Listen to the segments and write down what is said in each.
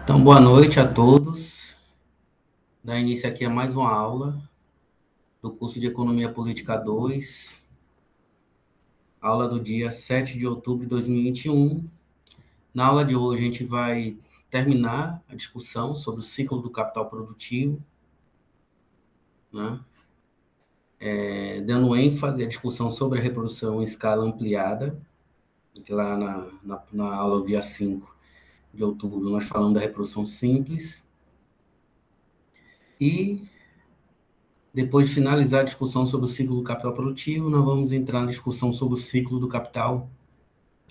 Então, boa noite a todos. Dá início aqui a mais uma aula do curso de Economia Política 2, aula do dia 7 de outubro de 2021. Na aula de hoje, a gente vai terminar a discussão sobre o ciclo do capital produtivo, né? Dando ênfase à discussão sobre a reprodução em escala ampliada, que lá na aula do dia 5 de outubro nós falamos da reprodução simples. E depois de finalizar a discussão sobre o ciclo do capital produtivo, nós vamos entrar na discussão sobre o ciclo do capital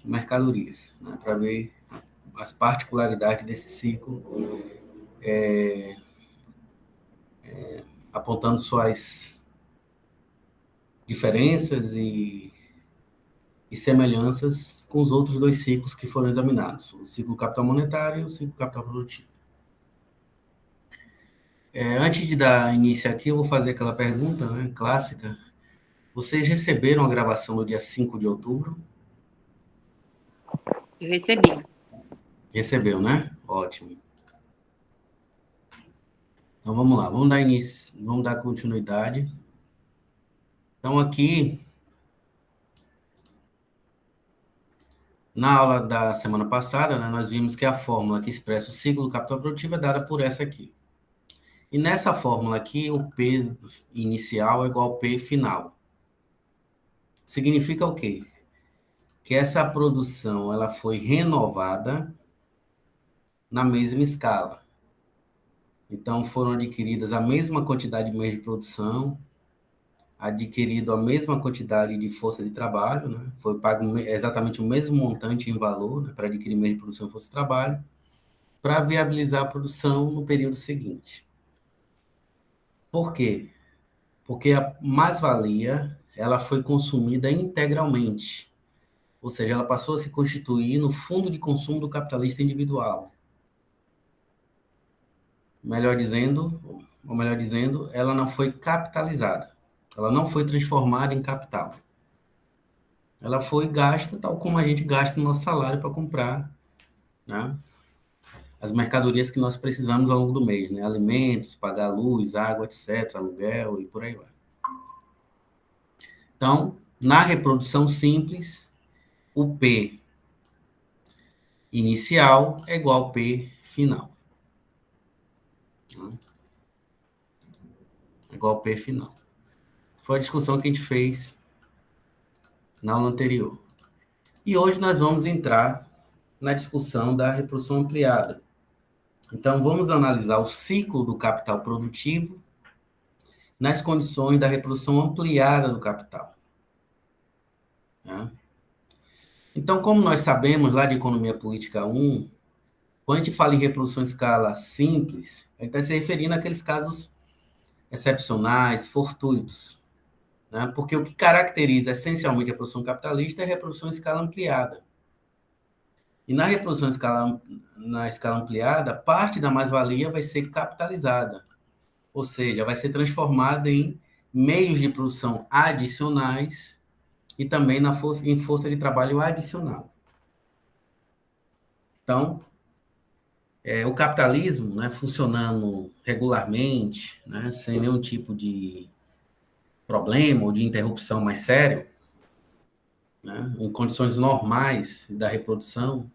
mercadorias, né, para ver as particularidades desse ciclo, apontando suas diferenças e semelhanças com os outros dois ciclos que foram examinados, o ciclo do capital monetário e o ciclo do capital produtivo. Antes de dar início aqui, eu vou fazer aquela pergunta, né, clássica. Vocês receberam a gravação no dia 5 de outubro? Eu recebi. Recebeu, né? Ótimo. Então vamos lá, vamos dar início, vamos dar continuidade. Então aqui, na aula da semana passada, né, nós vimos que a fórmula que expressa o ciclo do capital produtivo é dada por essa aqui. E nessa fórmula aqui, o P inicial é igual ao P final. Significa o quê? Que essa produção ela foi renovada na mesma escala. Então foram adquiridas a mesma quantidade de meios de produção, adquirido a mesma quantidade de força de trabalho, né? Foi pago exatamente o mesmo montante em valor, né, para adquirir meio de produção e força de trabalho, para viabilizar a produção no período seguinte. Por quê? Porque a mais-valia ela foi consumida integralmente, ou seja, ela passou a se constituir no fundo de consumo do capitalista individual. Melhor dizendo, ela não foi capitalizada, ela não foi transformada em capital. Ela foi gasta tal como a gente gasta o nosso salário para comprar, né, as mercadorias que nós precisamos ao longo do mês, né? Alimentos, pagar luz, água, etc., aluguel e por aí vai. Então, na reprodução simples, o P inicial é igual ao P final. É igual ao P final. Foi a discussão que a gente fez na aula anterior. E hoje nós vamos entrar na discussão da reprodução ampliada. Então, vamos analisar o ciclo do capital produtivo nas condições da reprodução ampliada do capital. Né? Então, como nós sabemos lá de Economia Política 1, quando a gente fala em reprodução em escala simples, a gente está se referindo àqueles casos excepcionais, fortuitos. Né? Porque o que caracteriza essencialmente a produção capitalista é a reprodução em escala ampliada. E na reprodução na escala ampliada, parte da mais-valia vai ser capitalizada, ou seja, vai ser transformada em meios de produção adicionais e também em força de trabalho adicional. Então, o capitalismo, né, funcionando regularmente, né, sem nenhum tipo de problema ou de interrupção mais sério, né, em condições normais da reprodução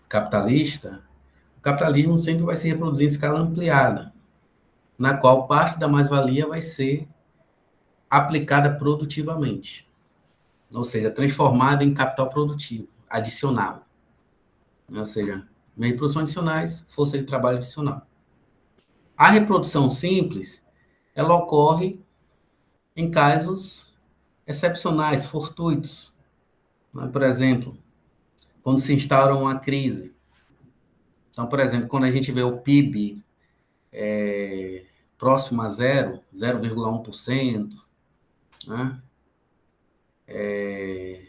capitalista, o capitalismo sempre vai se reproduzir em escala ampliada, na qual parte da mais-valia vai ser aplicada produtivamente, ou seja, transformada em capital produtivo, adicional, né, ou seja, meios de produção adicionais, força de trabalho adicional. A reprodução simples, ela ocorre em casos excepcionais, fortuitos. Né? Por exemplo, quando se instaura uma crise. Então, por exemplo, quando a gente vê o PIB próximo a zero, 0,1%, né?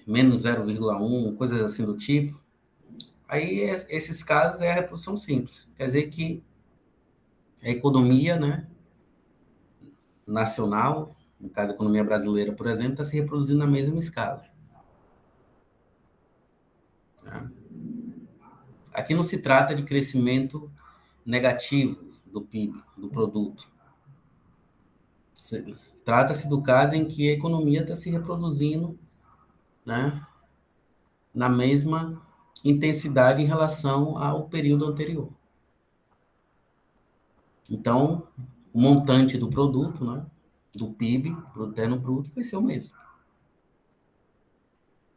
Menos 0,1%, coisas assim do tipo, aí esses casos é a reprodução simples. Quer dizer que a economia, né, nacional, no caso a economia brasileira, por exemplo, está se reproduzindo na mesma escala. Né? Aqui não se trata de crescimento negativo do PIB, do produto. Trata-se do caso em que a economia está se reproduzindo, né, na mesma intensidade em relação ao período anterior. Então, o montante do produto, né, do PIB, produto interno bruto, vai ser o mesmo.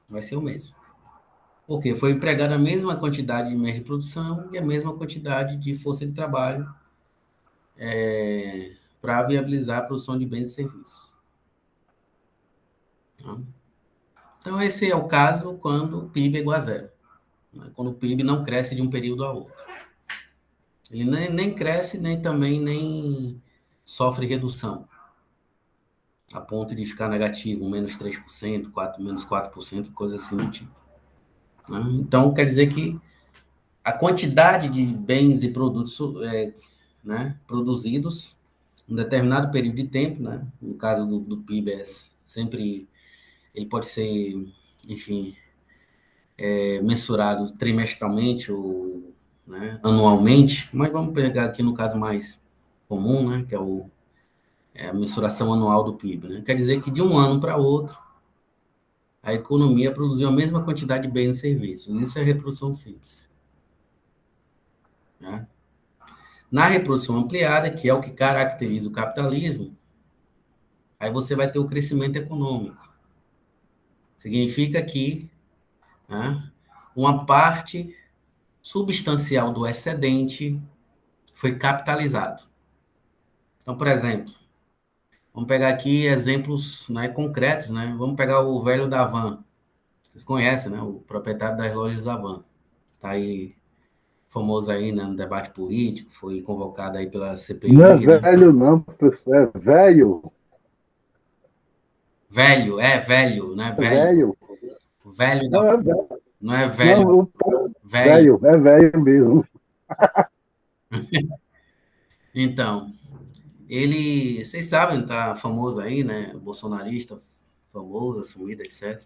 Vai ser o mesmo. Porque foi empregada a mesma quantidade de meios de produção e a mesma quantidade de força de trabalho para viabilizar a produção de bens e serviços. Então, esse é o caso quando o PIB é igual a zero. Né? Quando o PIB não cresce de um período a outro. Ele nem cresce, nem sofre redução, a ponto de ficar negativo, menos 3%, menos 4%, coisa assim do tipo. Né? Então, quer dizer que a quantidade de bens e produtos né, produzidos em um determinado período de tempo, né, no caso do PIB, sempre ele pode ser, enfim, mensurado trimestralmente ou, né, anualmente, mas vamos pegar aqui no caso mais comum, né, que é a mensuração anual do PIB. Né? Quer dizer que de um ano para outro, a economia produziu a mesma quantidade de bens e serviços. Isso é reprodução simples. Né? Na reprodução ampliada, que é o que caracteriza o capitalismo, aí você vai ter o crescimento econômico. Significa que, né, uma parte substancial do excedente foi capitalizado. Então, por exemplo, vamos pegar aqui exemplos, né, concretos, né? Vamos pegar o velho da Van. Vocês conhecem, né? O proprietário das lojas da Van. Está aí, famoso aí, né, no debate político, foi convocado aí pela Não é CPI, né? velho, não, professor, é velho. Velho, né? É velho. Velho da Não é Van. velho. Não é velho, Não, velho. velho, é velho mesmo. Então, ele, vocês sabem, tá famoso aí, né? Bolsonarista, famoso, assumido, etc.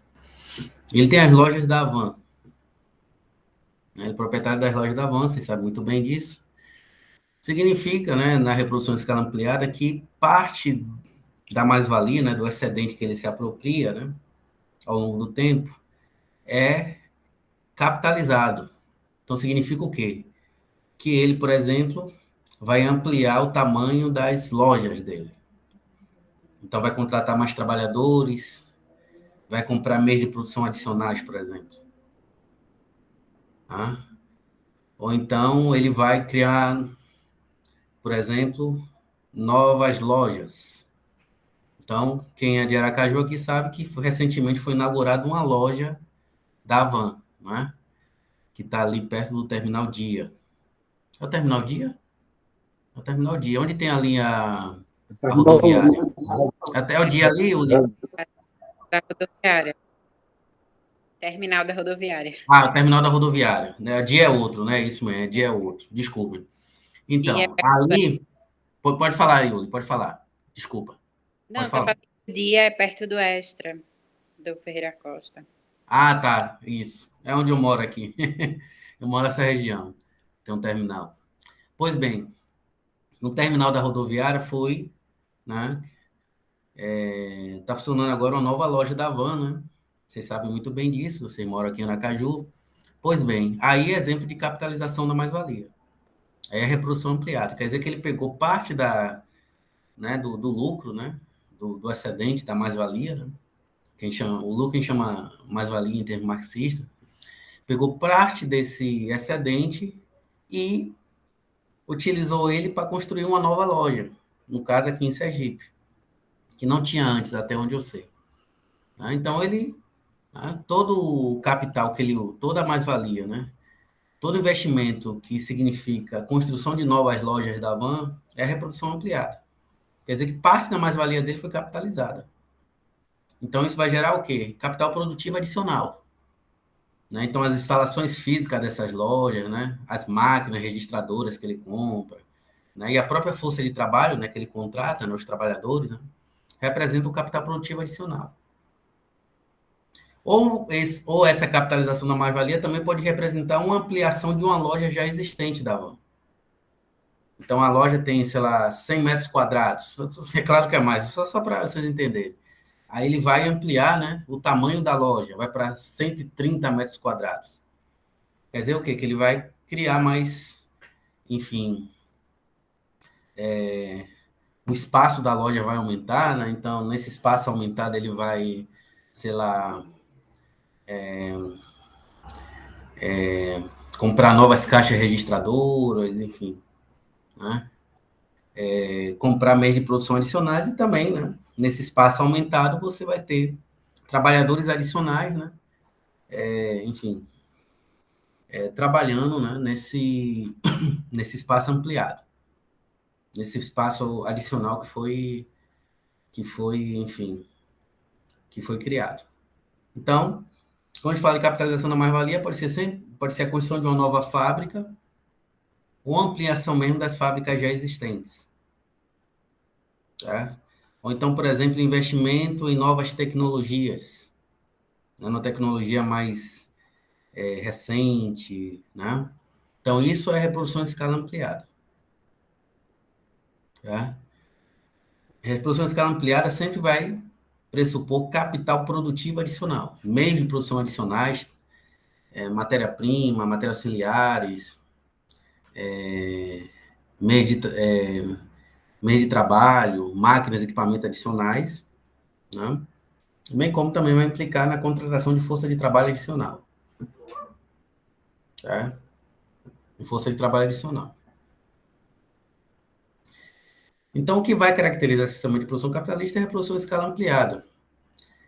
Ele tem as lojas da Havan. Né? Ele é proprietário das lojas da Havan, vocês sabem muito bem disso. Significa, né, na reprodução em escala ampliada, que parte da mais-valia, né, do excedente que ele se apropria, né, ao longo do tempo, é capitalizado. Então, significa o quê? Que ele, por exemplo, vai ampliar o tamanho das lojas dele. Então, vai contratar mais trabalhadores, vai comprar meios de produção adicionais, por exemplo. Tá? Ou então, ele vai criar, por exemplo, novas lojas. Então, quem é de Aracaju aqui sabe que recentemente foi inaugurada uma loja da Havan, né? Que está ali perto do Terminal Dia. É o Terminal Dia? É o Terminal Dia. Onde tem ali a rodoviária? Até o dia ali, Da rodoviária. Terminal da rodoviária. o terminal da rodoviária. Né? O dia é outro, né? Isso mesmo, o dia é outro. Desculpe. Dia Então, ali. Pode falar, Yuli, pode falar. Desculpa. Não, Pode só falar. falei que o dia é perto do Extra, do Ferreira Costa. Ah, tá. Isso. É onde eu moro aqui. Eu moro nessa região. Tem um terminal. Pois bem, no terminal da rodoviária foi, né? Tá funcionando agora uma nova loja da Havan, né? Vocês sabem muito bem disso, vocês moram aqui em Aracaju. Pois bem, aí é exemplo de capitalização da mais-valia. Aí é reprodução ampliada. Quer dizer que ele pegou parte né, do lucro, né? Do excedente, da mais-valia, né? O lucro a gente chama mais-valia em termos marxistas. Pegou parte desse excedente e utilizou ele para construir uma nova loja. No caso aqui em Sergipe, que não tinha antes, até onde eu sei. Né? Então, todo o capital que ele, toda a mais-valia, né? Todo investimento que significa construção de novas lojas da Van é reprodução ampliada. Quer dizer que parte da mais-valia dele foi capitalizada. Então, isso vai gerar o quê? Capital produtivo adicional. Né? Então, as instalações físicas dessas lojas, né? As máquinas registradoras que ele compra, né? E a própria força de trabalho, né, que ele contrata, né, os trabalhadores, né, representa o capital produtivo adicional. Ou essa capitalização da mais-valia também pode representar uma ampliação de uma loja já existente da Van. Então, a loja tem, sei lá, 100 metros quadrados. É claro que é mais, só para vocês entenderem. Aí ele vai ampliar, né, o tamanho da loja, vai para 130 metros quadrados. Quer dizer o quê? Que ele vai criar mais, enfim, o espaço da loja vai aumentar, né? Então, nesse espaço aumentado, ele vai, sei lá, comprar novas caixas registradoras, enfim, né? Comprar meios de produção adicionais e também, né, nesse espaço aumentado, você vai ter trabalhadores adicionais, né? Enfim, trabalhando, né, nesse espaço ampliado, nesse espaço adicional enfim, que foi criado. Então, quando a gente fala de capitalização da mais-valia, pode ser a construção de uma nova fábrica ou ampliação mesmo das fábricas já existentes. Tá? Ou então, por exemplo, investimento em novas tecnologias, nanotecnologia mais recente, né? Então, isso é reprodução em escala ampliada. Tá? Reprodução em escala ampliada sempre vai pressupor capital produtivo adicional, meios de produção adicionais, matéria-prima, materiais auxiliares, meios de trabalho, máquinas, equipamentos adicionais, né? Bem como também vai implicar na contratação de força de trabalho adicional. Tá? De força de trabalho adicional. Então, o que vai caracterizar esse sistema de produção capitalista é a reprodução em escala ampliada.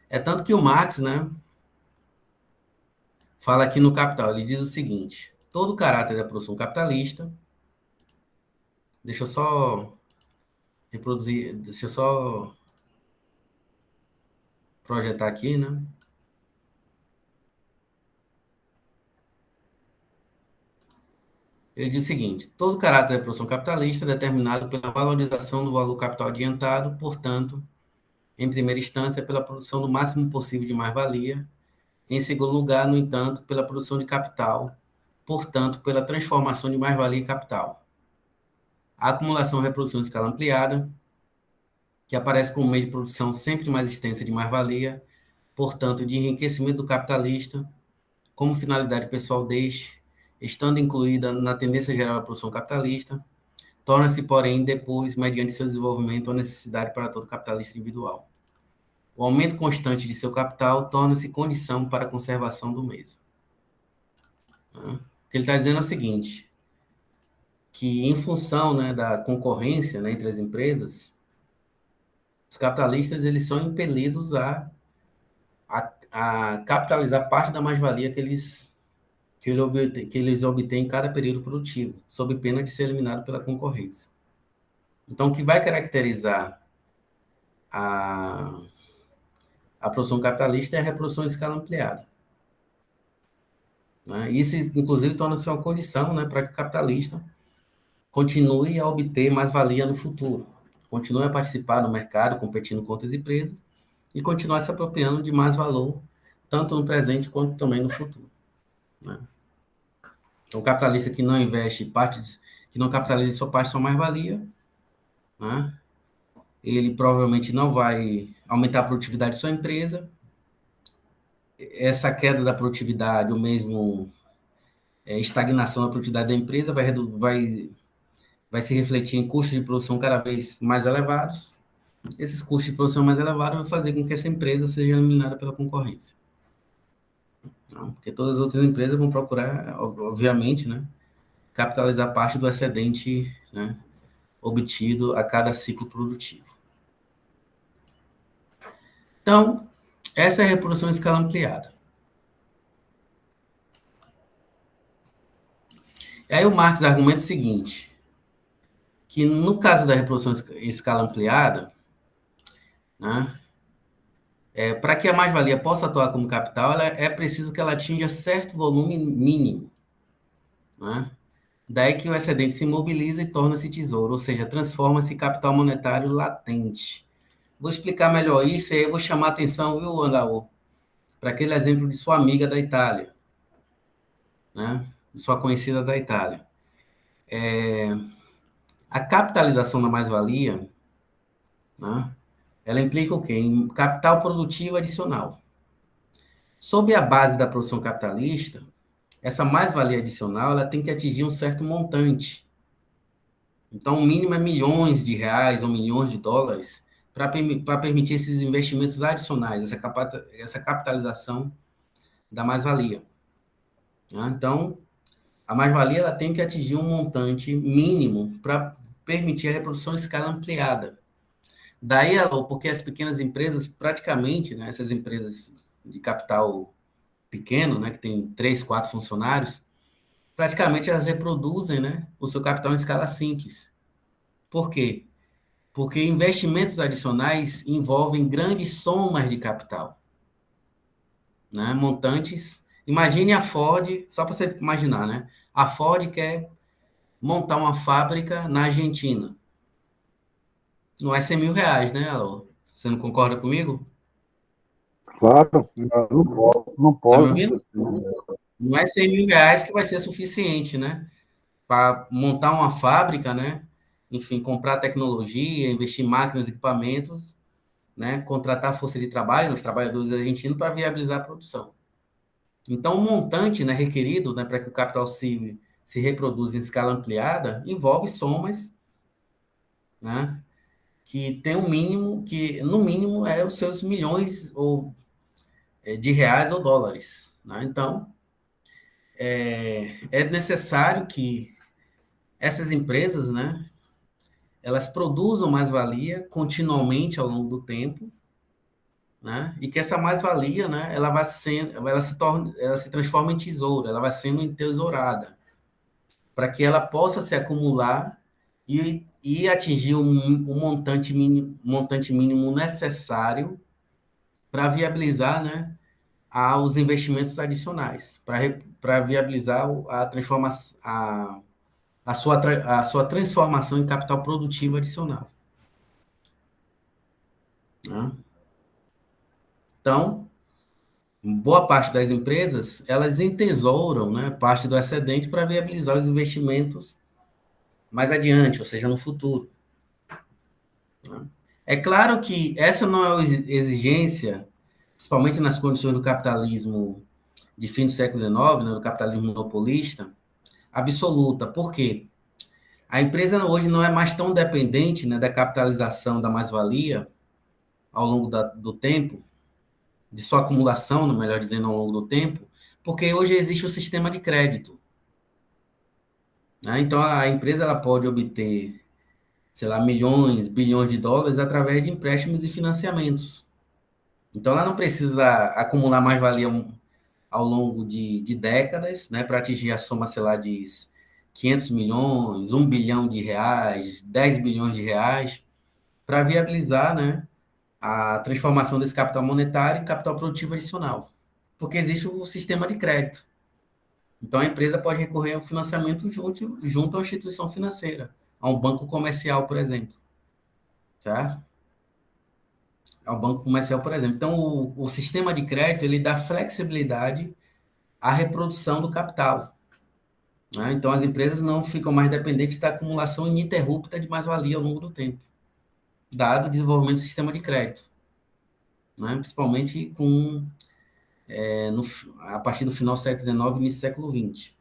É tanto que o Marx, né, fala aqui no Capital, ele diz o seguinte: todo o caráter da produção capitalista, deixa eu só reproduzir, deixa eu só projetar aqui, né? Ele diz o seguinte: todo o caráter da produção capitalista é determinado pela valorização do valor capital adiantado, portanto, em primeira instância, pela produção do máximo possível de mais-valia, em segundo lugar, no entanto, pela produção de capital, portanto, pela transformação de mais-valia em capital. A acumulação e reprodução em escala ampliada, que aparece como meio de produção sempre mais extensa de mais-valia, portanto, de enriquecimento do capitalista, como finalidade pessoal deste, estando incluída na tendência geral da produção capitalista, torna-se, porém, depois, mediante seu desenvolvimento, uma necessidade para todo capitalista individual. O aumento constante de seu capital torna-se condição para a conservação do mesmo. O que ele está dizendo é o seguinte, que em função, né, da concorrência, né, entre as empresas, os capitalistas eles são impelidos a capitalizar parte da mais-valia que eles obtêm em cada período produtivo, sob pena de ser eliminado pela concorrência. Então, o que vai caracterizar a produção capitalista é a reprodução em escala ampliada. Né? Isso, inclusive, torna-se uma condição, né, para que o capitalista continue a obter mais-valia no futuro, continue a participar no mercado, competindo com outras empresas, e continuar se apropriando de mais valor, tanto no presente quanto também no futuro. Né? Então, o capitalista que não investe que não capitaliza sua parte de sua mais-valia, né? Ele provavelmente não vai aumentar a produtividade de sua empresa. Essa queda da produtividade, ou mesmo estagnação da produtividade da empresa, vai se refletir em custos de produção cada vez mais elevados. Esses custos de produção mais elevados vão fazer com que essa empresa seja eliminada pela concorrência. Não, porque todas as outras empresas vão procurar, obviamente, né, capitalizar parte do excedente, né, obtido a cada ciclo produtivo. Então, essa é a reprodução em escala ampliada. E aí o Marx argumenta o seguinte, que no caso da reprodução em escala ampliada, né, para que a mais-valia possa atuar como capital, é preciso que ela atinja certo volume mínimo. Né? Daí que o excedente se mobiliza e torna-se tesouro, ou seja, transforma-se em capital monetário latente. Vou explicar melhor isso e aí eu vou chamar a atenção, viu, Andaú? para aquele exemplo de sua amiga da Itália, né? De sua conhecida da Itália. A capitalização da mais-valia, né? Ela implica o quê? Em capital produtivo adicional. Sob a base da produção capitalista, essa mais-valia adicional ela tem que atingir um certo montante. Então, o mínimo é milhões de reais ou milhões de dólares para permitir esses investimentos adicionais, essa capitalização da mais-valia. Né? Então, a mais-valia ela tem que atingir um montante mínimo para permitir a reprodução em escala ampliada. Daí, porque as pequenas empresas, praticamente, né, essas empresas de capital pequeno, né, que tem 3, 4 funcionários, praticamente elas reproduzem, né, o seu capital em escala simples. Por quê? Porque investimentos adicionais envolvem grandes somas de capital, né, montantes. Imagine a Ford, só para você imaginar, né? A Ford quer montar uma fábrica na Argentina. Não é 100 mil reais, né, Alô? Você não concorda comigo? Claro, não Tá me pode ouvindo? ser assim. Não é 100 mil reais que vai ser suficiente, né? Para montar uma fábrica, né? Enfim, comprar tecnologia, investir em máquinas, equipamentos, né? Contratar força de trabalho, os trabalhadores argentinos, para viabilizar a produção. Então, o montante, né, requerido, né, para que o capital se reproduza em escala ampliada envolve somas, né? Que tem um mínimo, que no mínimo é os seus milhões de reais ou dólares, né? Então, é necessário que essas empresas, né, elas produzam mais-valia continuamente ao longo do tempo, né? E que essa mais-valia, né, ela se transforma em tesouro, ela vai sendo entesourada, para que ela possa se acumular e atingir um montante mínimo necessário para viabilizar, né, os investimentos adicionais, para viabilizar a transformação, a sua transformação em capital produtivo adicional. Né? Então, boa parte das empresas, elas entesouram, né, parte do excedente para viabilizar os investimentos mais adiante, ou seja, no futuro. Né? É claro que essa não é uma exigência, principalmente nas condições do capitalismo de fim do século XIX, né, do capitalismo monopolista, absoluta. Por quê? A empresa hoje não é mais tão dependente, né, da capitalização da mais-valia ao longo do tempo, de sua acumulação, melhor dizendo, ao longo do tempo, porque hoje existe o sistema de crédito. Né? Então, a empresa ela pode obter, sei lá, milhões, bilhões de dólares através de empréstimos e financiamentos. Então, ela não precisa acumular mais-valia ao longo de décadas, né, para atingir a soma, sei lá, de 500 milhões, 1 bilhão de reais, 10 bilhões de reais, para viabilizar, né, a transformação desse capital monetário em capital produtivo adicional. Porque existe o sistema de crédito. Então, a empresa pode recorrer ao financiamento junto à instituição financeira, a um banco comercial, por exemplo. Certo? Ao banco comercial, por exemplo. Então, o sistema de crédito, ele dá flexibilidade à reprodução do capital. Né? Então, as empresas não ficam mais dependentes da acumulação ininterrupta de mais-valia ao longo do tempo, dado o desenvolvimento do sistema de crédito. Né? Principalmente a partir do final do século XIX e início do século XX.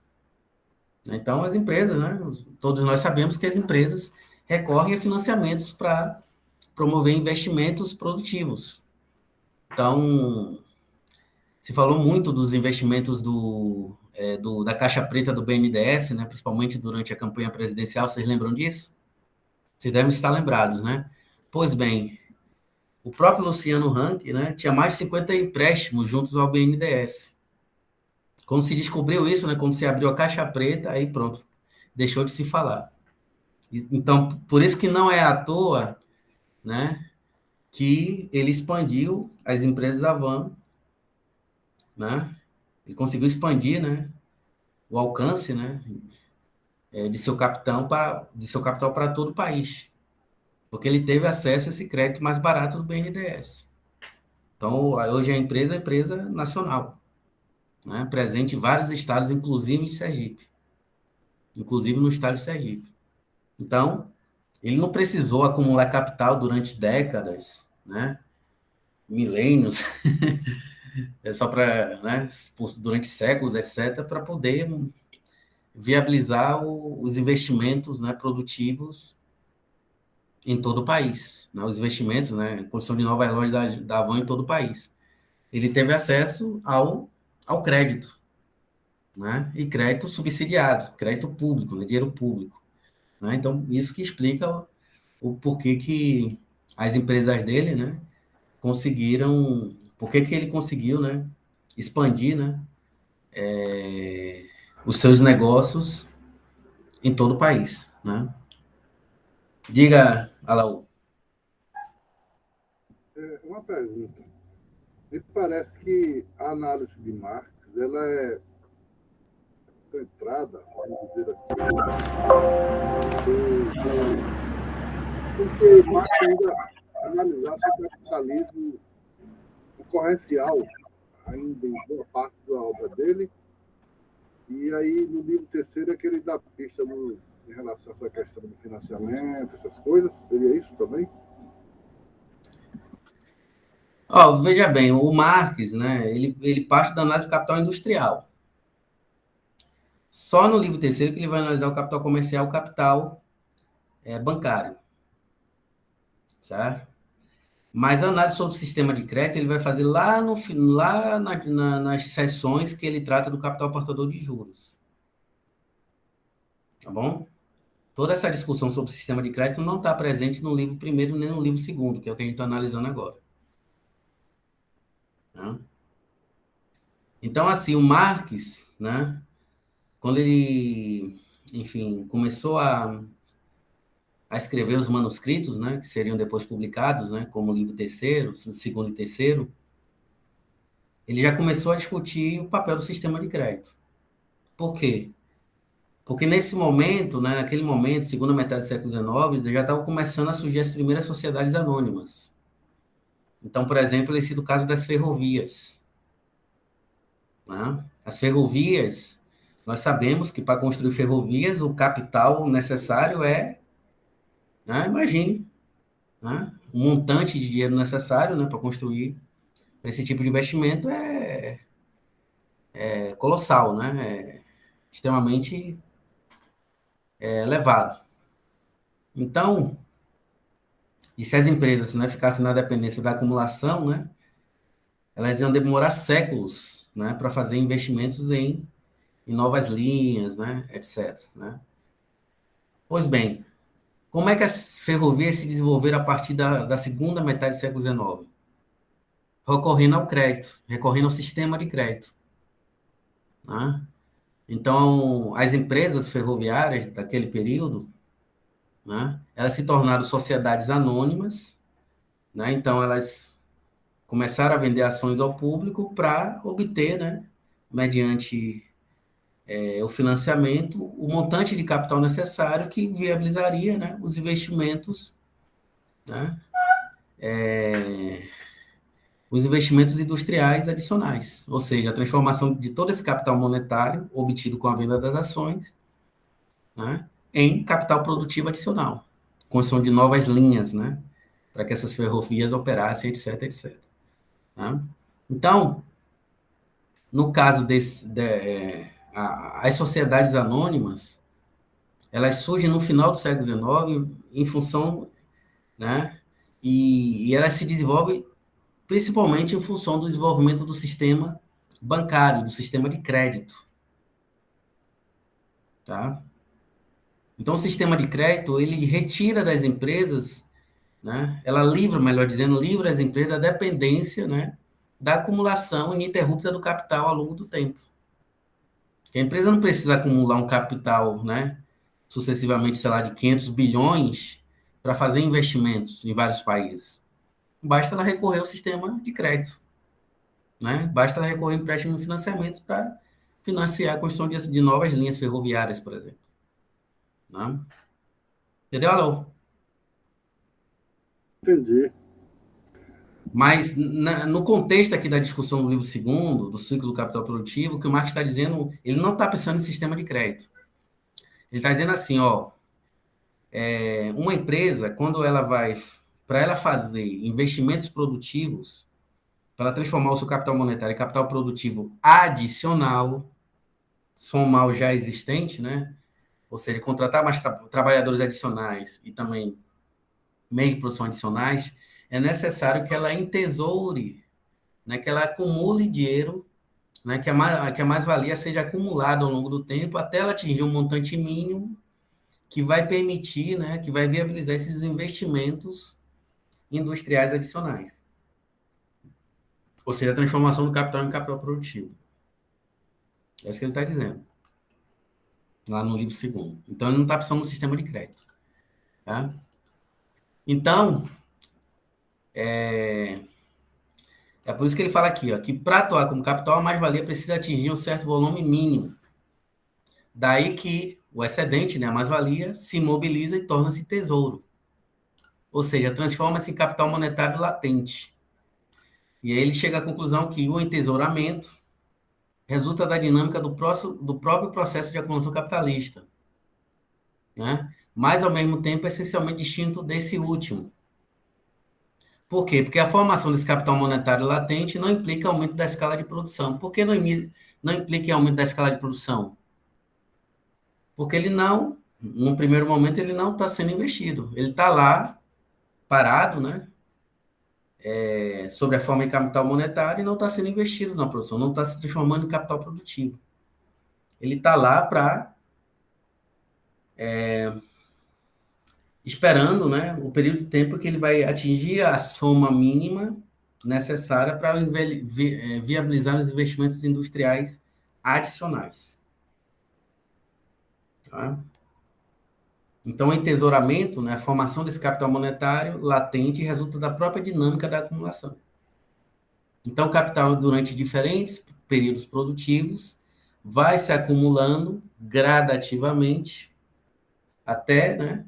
Então, as empresas, né? Todos nós sabemos que as empresas recorrem a financiamentos para promover investimentos produtivos. Então, se falou muito dos investimentos da Caixa Preta do BNDES, né? Principalmente durante a campanha presidencial, vocês lembram disso? Vocês devem estar lembrados, né? Pois bem, o próprio Luciano Huck, né, tinha mais de 50 empréstimos juntos ao BNDES. Quando se descobriu isso, né, quando se abriu a Caixa Preta, aí pronto, deixou de se falar. Então, por isso que não é à toa, né, que ele expandiu as empresas Avan, né, ele conseguiu expandir, né, o alcance, né, de seu capital para todo o país, porque ele teve acesso a esse crédito mais barato do BNDES. Então, hoje a empresa é empresa nacional, né? Presente em vários estados, inclusive de Sergipe. Inclusive no estado de Sergipe. Então, ele não precisou acumular capital durante décadas, né? Milênios, é só para, né, durante séculos, etc., para poder viabilizar os investimentos, né, produtivos em todo o país, né, os investimentos, né, construção de novas lojas da Avon em todo o país. Ele teve acesso ao crédito, né, e crédito subsidiado, crédito público, né, dinheiro público, né, então isso que explica o porquê que as empresas dele, né, conseguiram, porquê que ele conseguiu, né, expandir, né, os seus negócios em todo o país, né. Diga, Alaú. Uma pergunta. Me parece que a análise de Marx ela é centrada, vamos dizer assim, porque Marx ainda analisasse o capitalismo concorrencial, ainda em boa parte da obra dele, e aí no livro terceiro é que ele dá pista em relação a essa questão do financiamento, essas coisas. Seria isso também? Veja bem, o Marx, né, ele parte da análise do capital industrial. Só no livro terceiro que ele vai analisar o capital comercial, o capital bancário, certo? Mas a análise sobre o sistema de crédito ele vai fazer lá, nas seções que ele trata do capital portador de juros. Tá bom? Toda essa discussão sobre o sistema de crédito não está presente no livro primeiro nem no livro segundo, que é o que a gente está analisando agora. Tá? Então, assim, o Marx, né, quando ele, enfim, começou a escrever os manuscritos, né, que seriam depois publicados, né, como o livro terceiro, segundo e terceiro, ele já começou a discutir o papel do sistema de crédito. Por quê? Porque nesse momento, né, naquele momento, segunda metade do século XIX, já estavam começando a surgir as primeiras sociedades anônimas. Então, por exemplo, esse é o caso das ferrovias. Né? As ferrovias, nós sabemos que para construir ferrovias, o capital necessário né, imagine, né, um montante de dinheiro necessário, né, para construir esse tipo de investimento é colossal, né, extremamente elevado. Então, e se as empresas, né, ficassem na dependência da acumulação, né, elas iam demorar séculos, né, para fazer investimentos em novas linhas, né, etc. Né? Pois bem, como é que as ferrovias se desenvolveram a partir da segunda metade do século XIX? Recorrendo ao crédito, recorrendo ao sistema de crédito. Né? Então, as empresas ferroviárias daquele período, né, elas se tornaram sociedades anônimas, né? Então, elas começaram a vender ações ao público para obter, né, mediante o financiamento, o montante de capital necessário que viabilizaria, né, os investimentos, né, os investimentos industriais adicionais, ou seja, a transformação de todo esse capital monetário obtido com a venda das ações, né, em capital produtivo adicional, construção de novas linhas, né, para que essas ferrovias operassem, etc, etc. Né? Então, no caso as sociedades anônimas, elas surgem no final do século XIX em função, né, e elas se desenvolvem principalmente em função do desenvolvimento do sistema bancário, do sistema de crédito. Tá? Então, o sistema de crédito, ele retira das empresas, né, ela livra, melhor dizendo, livra as empresas da dependência, né, da acumulação ininterrupta do capital ao longo do tempo. A empresa não precisa acumular um capital, né, sucessivamente, sei lá, de 500 bilhões para fazer investimentos em vários países. Basta ela recorrer ao sistema de crédito. Né? Basta ela recorrer a empréstimo e financiamentos para financiar a construção de novas linhas ferroviárias, por exemplo. Né? Entendeu, Alô? Entendi. Mas no contexto aqui da discussão do livro segundo, do ciclo do capital produtivo, o que o Marx está dizendo, ele não está pensando em sistema de crédito. Ele está dizendo assim, ó, uma empresa, quando ela vai, para ela fazer investimentos produtivos, para transformar o seu capital monetário em capital produtivo adicional, somar o já existente, né? Ou seja, contratar mais trabalhadores adicionais e também meios de produção adicionais, é necessário que ela entesoure, né, que ela acumule dinheiro, né, que a mais-valia seja acumulada ao longo do tempo até ela atingir um montante mínimo que vai permitir, né, que vai viabilizar esses investimentos industriais adicionais. Ou seja, a transformação do capital em capital produtivo. É isso que ele está dizendo, lá no livro segundo. Então, ele não está pensando no sistema de crédito. Tá? Então, é por isso que ele fala aqui, ó, que para atuar como capital, a mais-valia precisa atingir um certo volume mínimo. Daí que o excedente, né, a mais-valia, se mobiliza e torna-se tesouro. Ou seja, transforma-se em capital monetário latente. E aí ele chega à conclusão que o entesouramento resulta da dinâmica do próprio processo de acumulação capitalista, né? Mas, ao mesmo tempo, é essencialmente distinto desse último. Por quê? Porque a formação desse capital monetário latente não implica aumento da escala de produção. Por que não implica aumento da escala de produção? Porque ele não, num primeiro momento, ele não está sendo investido. Ele está lá, parado, né? Sobre a forma de capital monetário e não está sendo investido na produção, não está se transformando em capital produtivo. Ele está lá para esperando, né, o período de tempo que ele vai atingir a soma mínima necessária para viabilizar os investimentos industriais adicionais. Tá? Então, o entesouramento, né, a formação desse capital monetário latente resulta da própria dinâmica da acumulação. Então, o capital, durante diferentes períodos produtivos, vai se acumulando gradativamente até, né,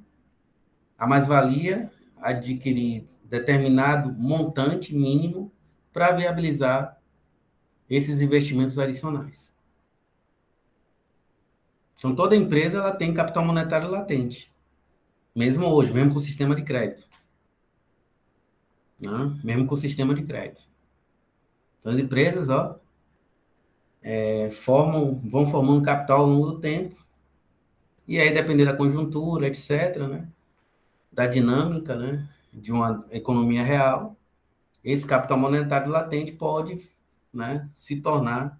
a mais-valia adquirir determinado montante mínimo para viabilizar esses investimentos adicionais. Então, toda empresa ela tem capital monetário latente, mesmo hoje, mesmo com o sistema de crédito. Né? Mesmo com o sistema de crédito. Então, as empresas ó, vão formando capital ao longo do tempo, e aí, dependendo da conjuntura, etc., né? Da dinâmica, né? De uma economia real, esse capital monetário latente pode, né, se tornar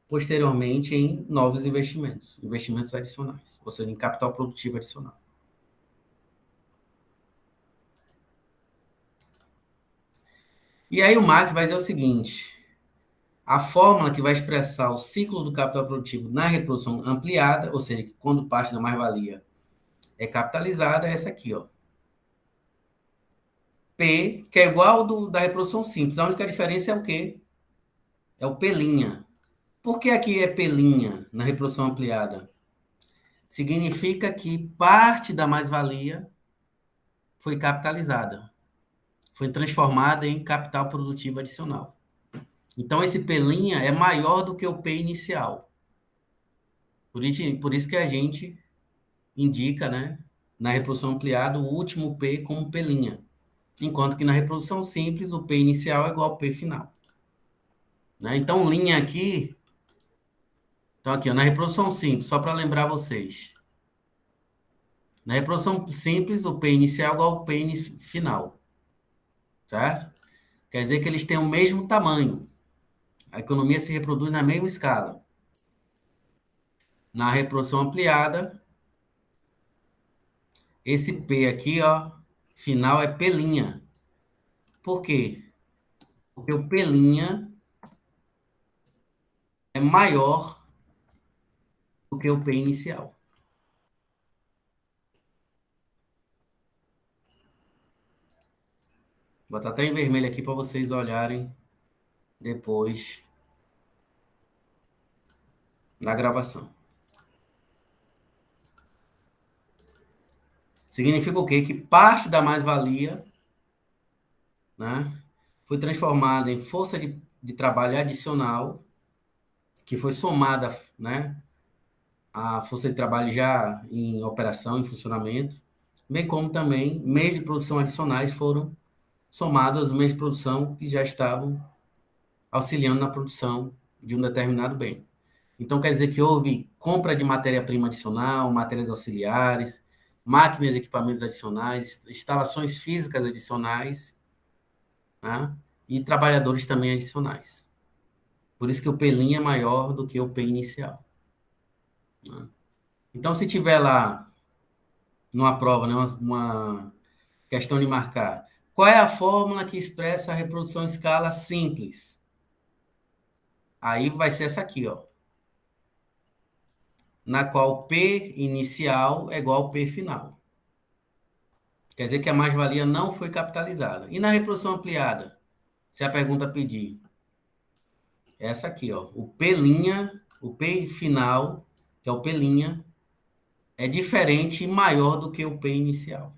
posteriormente em novos investimentos adicionais, ou seja, em capital produtivo adicional. E aí o Marx vai dizer o seguinte: a fórmula que vai expressar o ciclo do capital produtivo na reprodução ampliada, ou seja, que quando parte da mais-valia é capitalizada, é essa aqui, ó. P, que é igual da reprodução simples. A única diferença é o quê? É o P'. Por que aqui é P' na reprodução ampliada? Significa que parte da mais-valia foi capitalizada, foi transformada em capital produtivo adicional. Então, esse P' é maior do que o P inicial. Por isso que a gente indica, né, na reprodução ampliada, o último P como P'. Enquanto que na reprodução simples, o P inicial é igual ao P final. Né? Então, linha aqui... Então, aqui, ó, na reprodução simples, só para lembrar vocês. Na reprodução simples, o P inicial é igual ao P final. Certo? Quer dizer que eles têm o mesmo tamanho. A economia se reproduz na mesma escala. Na reprodução ampliada, esse P aqui, ó, final é P'. Por quê? Porque o P' é maior do que o P inicial. Vou botar até em vermelho aqui para vocês olharem depois na gravação. Significa o quê? Que parte da mais-valia, né, foi transformada em força de trabalho adicional, que foi somada, né, à força de trabalho já em operação, em funcionamento, bem como também meios de produção adicionais foram somados aos meios de produção que já estavam auxiliando na produção de um determinado bem. Então, quer dizer que houve compra de matéria-prima adicional, matérias auxiliares, máquinas e equipamentos adicionais, instalações físicas adicionais, né? E trabalhadores também adicionais. Por isso que o P' é maior do que o P inicial. Né? Então, se tiver lá, numa prova, né, uma questão de marcar, qual é a fórmula que expressa a reprodução em escala simples? Aí vai ser essa aqui, ó, na qual P inicial é igual ao P final. Quer dizer que a mais-valia não foi capitalizada. E na reprodução ampliada, se a pergunta pedir, essa aqui, ó, o P', o P final, que é o P', é diferente e maior do que o P inicial.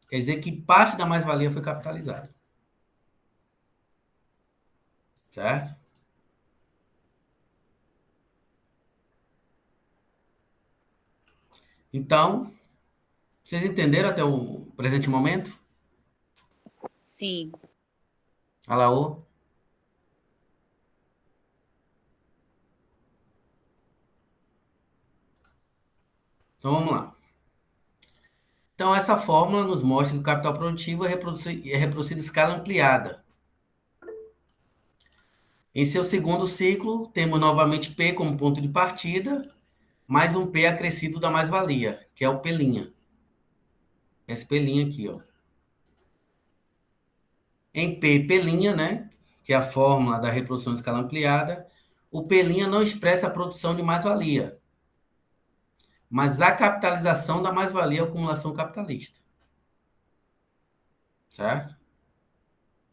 Quer dizer que parte da mais-valia foi capitalizada. Certo? Então, vocês entenderam até o presente momento? Sim. Alaô? Então, vamos lá. Então, essa fórmula nos mostra que o capital produtivo é reproduzido em escala ampliada. Em seu segundo ciclo, temos novamente P como ponto de partida, mais um P acrescido da mais-valia, que é o P'. Esse P' aqui, ó. Em P', né, que é a fórmula da reprodução em escala ampliada, o P' não expressa a produção de mais-valia, mas a capitalização da mais-valia, a acumulação capitalista. Certo?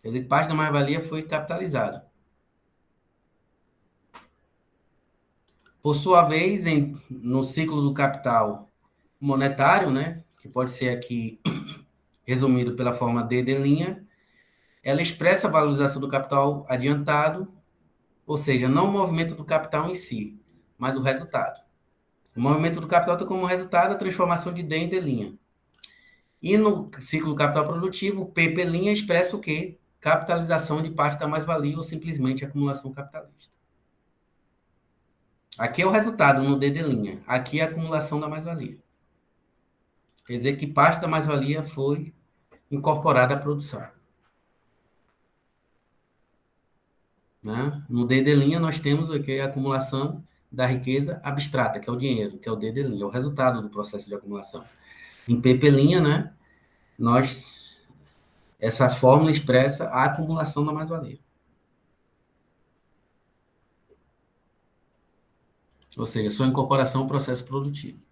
Quer dizer que parte da mais-valia foi capitalizada. Por sua vez, no ciclo do capital monetário, né, que pode ser aqui resumido pela forma D', ela expressa a valorização do capital adiantado, ou seja, não o movimento do capital em si, mas o resultado. O movimento do capital tem como resultado a transformação de D em D'. E no ciclo do capital produtivo, o P' expressa o quê? Capitalização de parte da mais-valia ou simplesmente acumulação capitalista. Aqui é o resultado no D'. Aqui é a acumulação da mais-valia. Quer dizer que parte da mais-valia foi incorporada à produção. Né? No D' nós temos o que? A acumulação da riqueza abstrata, que é o dinheiro, que é o D', é o resultado do processo de acumulação. Em P', né, essa fórmula expressa a acumulação da mais-valia. Ou seja, sua incorporação ao processo produtivo.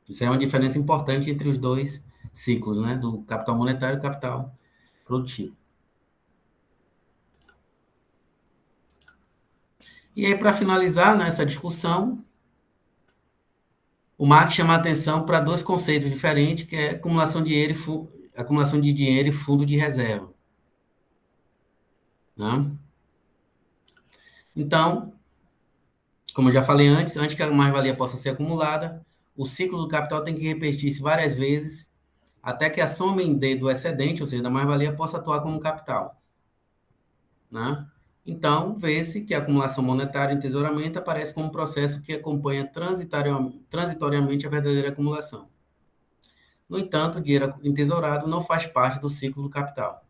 Isso é uma diferença importante entre os dois ciclos, né, do capital monetário e o capital produtivo. E aí, para finalizar, né, essa discussão, o Marx chama a atenção para dois conceitos diferentes, que é acumulação de dinheiro e fundo de reserva. Né? Então, como eu já falei antes que a mais-valia possa ser acumulada, o ciclo do capital tem que repetir-se várias vezes até que a soma em D do excedente, ou seja, da mais-valia, possa atuar como capital. Né? Então, vê-se que a acumulação monetária e entesouramento aparece como um processo que acompanha transitoriamente a verdadeira acumulação. No entanto, o dinheiro entesourado não faz parte do ciclo do capital.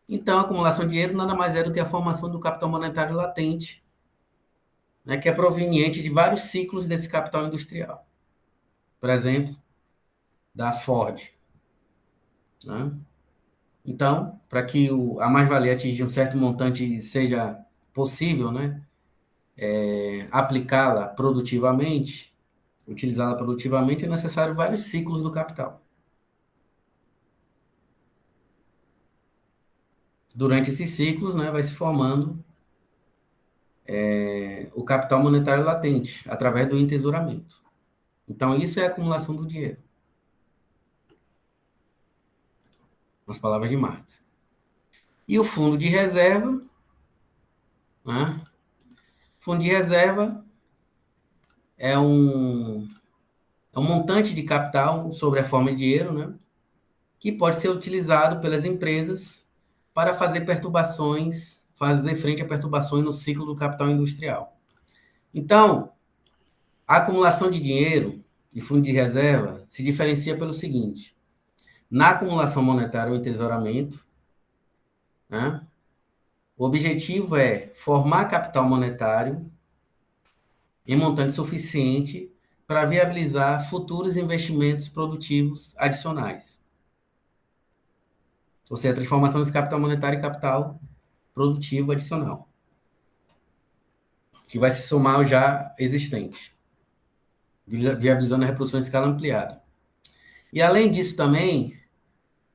Então, a acumulação de dinheiro nada mais é do que a formação do capital monetário latente, né, que é proveniente de vários ciclos desse capital industrial. Por exemplo, da Ford. Né? Então, para que a mais-valia atingir um certo montante e seja possível, né, aplicá-la produtivamente, utilizá-la produtivamente, é necessário vários ciclos do capital. Durante esses ciclos, né, vai se formando o capital monetário latente, através do entesouramento. Então, isso é a acumulação do dinheiro. Nas palavras de Marx. E o fundo de reserva, né? Fundo de reserva é um montante de capital sobre a forma de dinheiro, né? Que pode ser utilizado pelas empresas para fazer frente a perturbações no ciclo do capital industrial. Então, a acumulação de dinheiro e fundo de reserva se diferencia pelo seguinte: na acumulação monetária ou entesouramento, né, o objetivo é formar capital monetário em montante suficiente para viabilizar futuros investimentos produtivos adicionais. Ou seja, a transformação desse capital monetário em capital produtivo adicional, que vai se somar ao já existente, viabilizando a reprodução em escala ampliada. E, além disso, também,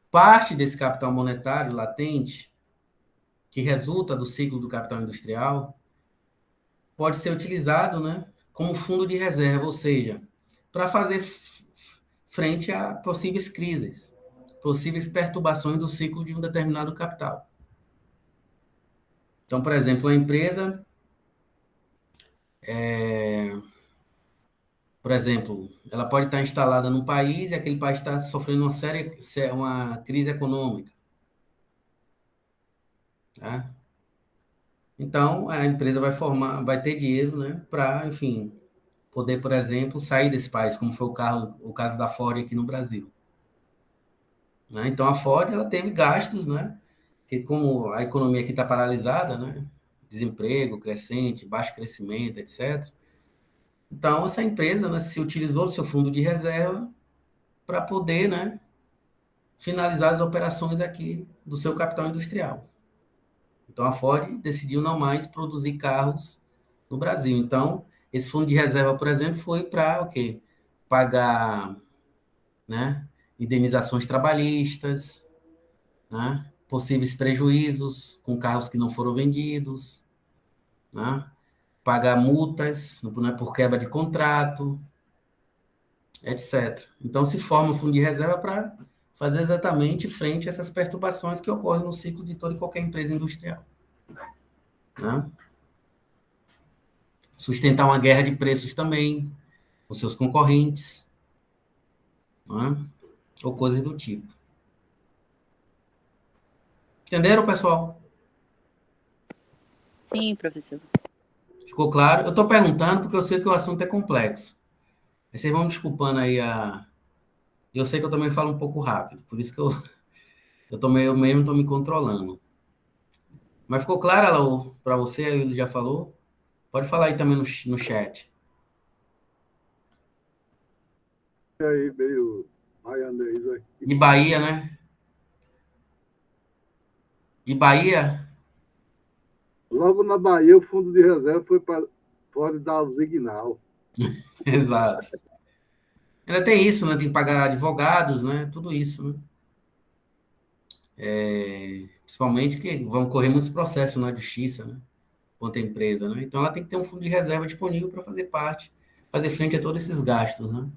parte desse capital monetário latente, que resulta do ciclo do capital industrial, pode ser utilizado, né, como fundo de reserva, ou seja, para fazer frente a possíveis crises, possíveis perturbações do ciclo de um determinado capital. Então, por exemplo, a empresa, por exemplo, ela pode estar instalada num país e aquele país está sofrendo uma crise econômica. Tá? Então, a empresa vai ter dinheiro, né, para, enfim, poder, por exemplo, sair desse país, como foi o caso da Ford aqui no Brasil. Né? Então, a Ford, ela teve gastos, né, que como a economia aqui está paralisada, né, desemprego crescente, baixo crescimento, etc. Então, essa empresa, né, se utilizou do seu fundo de reserva para poder, né, finalizar as operações aqui do seu capital industrial. Então, a Ford decidiu não mais produzir carros no Brasil. Então, esse fundo de reserva, por exemplo, foi para o quê? Pagar, né, indenizações trabalhistas, né, possíveis prejuízos com carros que não foram vendidos, né, pagar multas, né, por quebra de contrato, etc. Então, se forma um fundo de reserva para fazer exatamente frente a essas perturbações que ocorrem no ciclo de toda e qualquer empresa industrial. Né? Sustentar uma guerra de preços também, com seus concorrentes, né? Ou coisas do tipo. Entenderam, pessoal? Sim, professor. Ficou claro? Eu estou perguntando porque eu sei que o assunto é complexo. Aí vocês vão me desculpando aí Eu sei que eu também falo um pouco rápido, por isso que eu mesmo estou me controlando. Mas ficou claro para você, aí ele já falou? Pode falar aí também no chat. E aí veio Maianês aqui. E Bahia, né? E Bahia? Logo na Bahia, o fundo de reserva pode dar o signal. Exato. Ainda tem isso, né? Tem que pagar advogados, né? Tudo isso, né? Principalmente que vão correr muitos processos na justiça, né? Contra a empresa, né? Então ela tem que ter um fundo de reserva disponível para fazer frente a todos esses gastos, né?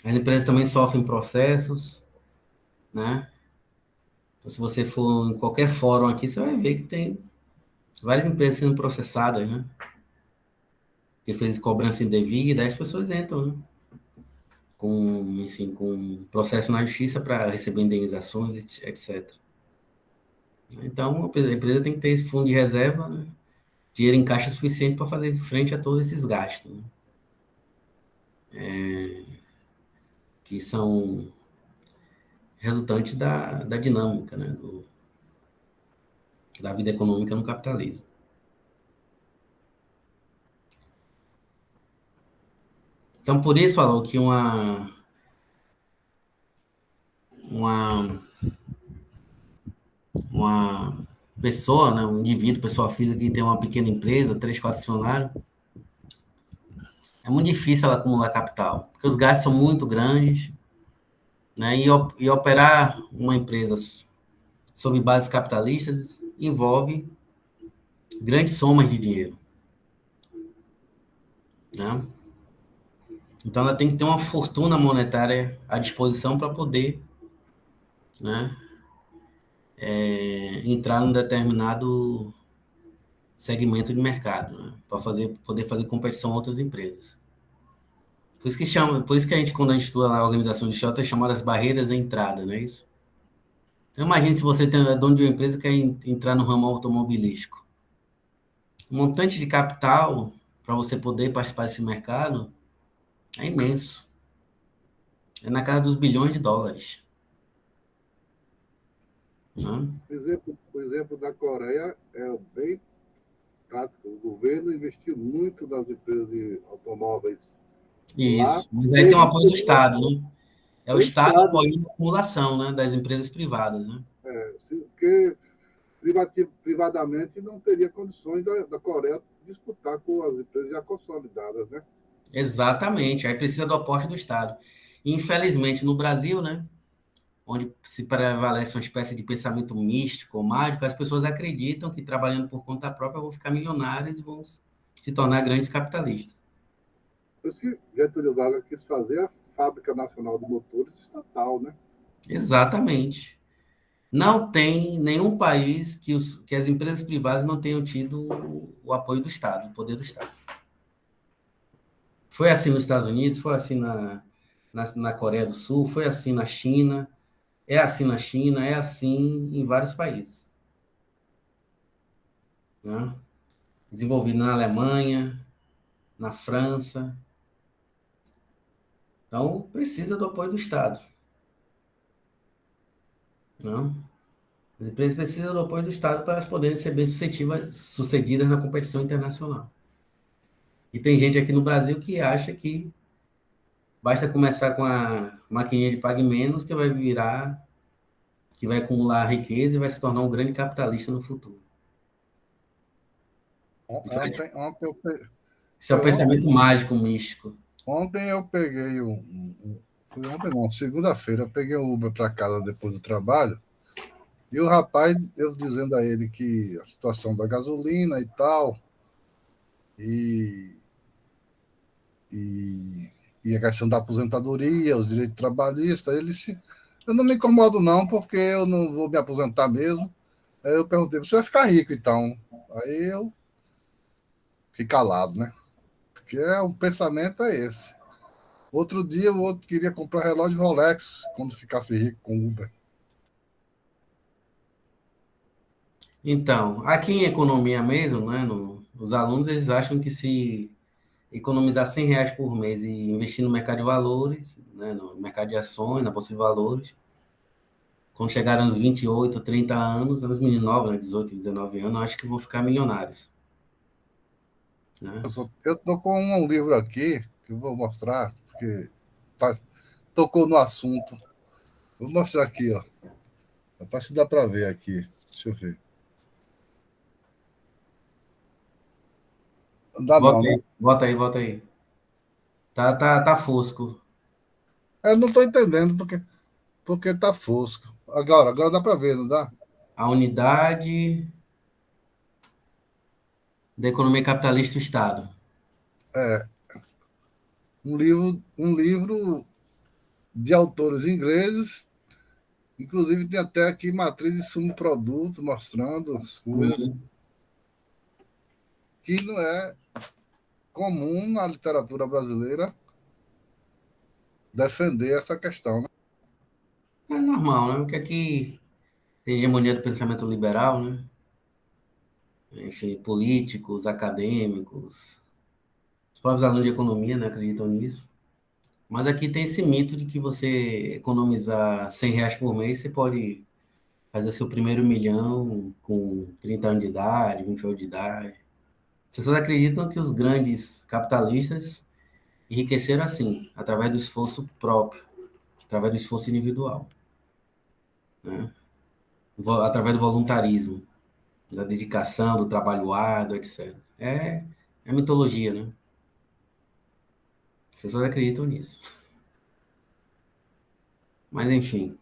As empresas também sofrem processos, né? Então, se você for em qualquer fórum aqui, você vai ver que tem várias empresas sendo processadas, né? Que fez cobrança indevida, aí as pessoas entram, né? Com processo na justiça para receber indenizações, etc. Então, a empresa tem que ter esse fundo de reserva, né? Dinheiro em caixa suficiente para fazer frente a todos esses gastos, né? Que são resultantes da dinâmica, né? Da vida econômica no capitalismo. Então, por isso, falou que uma pessoa, né, um indivíduo, pessoa física que tem uma pequena empresa, 3, 4 funcionários, é muito difícil ela acumular capital, porque os gastos são muito grandes, né, e operar uma empresa sob bases capitalistas envolve grandes somas de dinheiro, né? Então, ela tem que ter uma fortuna monetária à disposição para poder, né, entrar num determinado segmento de mercado, né? Para poder fazer competição a outras empresas. Por isso que a gente, quando a gente estuda a organização de short, é chamada as barreiras à entrada, não é isso? Então, imagine se você é dono de uma empresa e quer entrar no ramo automobilístico. O montante de capital para você poder participar desse mercado é imenso. É na casa dos bilhões de dólares. Né? O exemplo da Coreia é bem prático. O governo investiu muito nas empresas de automóveis lá. Isso. Mas aí tem o apoio do Estado, né? É o O Estado Estado, apoiando a acumulação, né, das empresas privadas, né? porque privadamente não teria condições da Coreia disputar com as empresas já consolidadas, né? Exatamente. Aí precisa do aporte do Estado. Infelizmente, no Brasil, né, onde se prevalece uma espécie de pensamento místico ou mágico, as pessoas acreditam que trabalhando por conta própria vão ficar milionárias e vão se tornar grandes capitalistas. Por isso que Getúlio Vargas quis fazer a Fábrica Nacional de Motores estatal, né? Exatamente. Não tem nenhum país que as empresas privadas não tenham tido o apoio do Estado, o poder do Estado. Foi assim nos Estados Unidos, foi assim na Coreia do Sul, foi assim na China, é assim na China, é assim em vários países. Né? Desenvolvido na Alemanha, na França. Então, precisa do apoio do Estado. Né? As empresas precisam do apoio do Estado para elas poderem ser bem-sucedidas na competição internacional. E tem gente aqui no Brasil que acha que basta começar com a maquininha de pague menos que vai acumular riqueza e vai se tornar um grande capitalista no futuro. Ontem, Isso é um pensamento mágico, místico. ontem eu peguei foi ontem não, segunda-feira, eu peguei um Uber para casa depois do trabalho, e o rapaz, eu dizendo a ele que a situação da gasolina e tal, e, e, e a questão da aposentadoria, os direitos trabalhistas, eu não me incomodo não, porque eu não vou me aposentar mesmo. Aí eu perguntei, você vai ficar rico então? Aí eu fiquei calado, né? Porque o pensamento é esse. Outro dia o outro queria comprar relógio Rolex quando ficasse rico com Uber. Então, aqui em economia mesmo, né, os alunos eles acham que se economizar R$ 100 por mês e investir no mercado de valores, né, no mercado de ações, na bolsa de valores, quando chegarem aos 28, 30 anos, os meninos novos, né, 18, 19 anos, acho que vão ficar milionários. Né? Eu tô com um livro aqui que eu vou mostrar, porque tocou no assunto. Vou mostrar aqui, ó. Rapaz, se dá para ver aqui. Deixa eu ver. Não dá não, Volta né? aí, volta aí, volta aí. Tá fosco. Eu não estou entendendo porque tá fosco. Agora dá para ver, não dá? A unidade da economia capitalista do Estado. Um livro de autores ingleses, inclusive tem até aqui matriz de sumo produto mostrando as coisas Uhum. que não é comum na literatura brasileira defender essa questão, né? É normal, né? Porque aqui tem hegemonia do pensamento liberal, né? Enfim, políticos, acadêmicos, os próprios alunos de economia, né, acreditam nisso. Mas aqui tem esse mito de que você economizar R$ 100 por mês, você pode fazer seu primeiro milhão com 30 anos de idade, 20 anos de idade. As pessoas acreditam que os grandes capitalistas enriqueceram assim, através do esforço próprio, através do esforço individual, né? Através do voluntarismo, da dedicação, do trabalho árduo, etc. É mitologia, né? As pessoas acreditam nisso. Mas, enfim,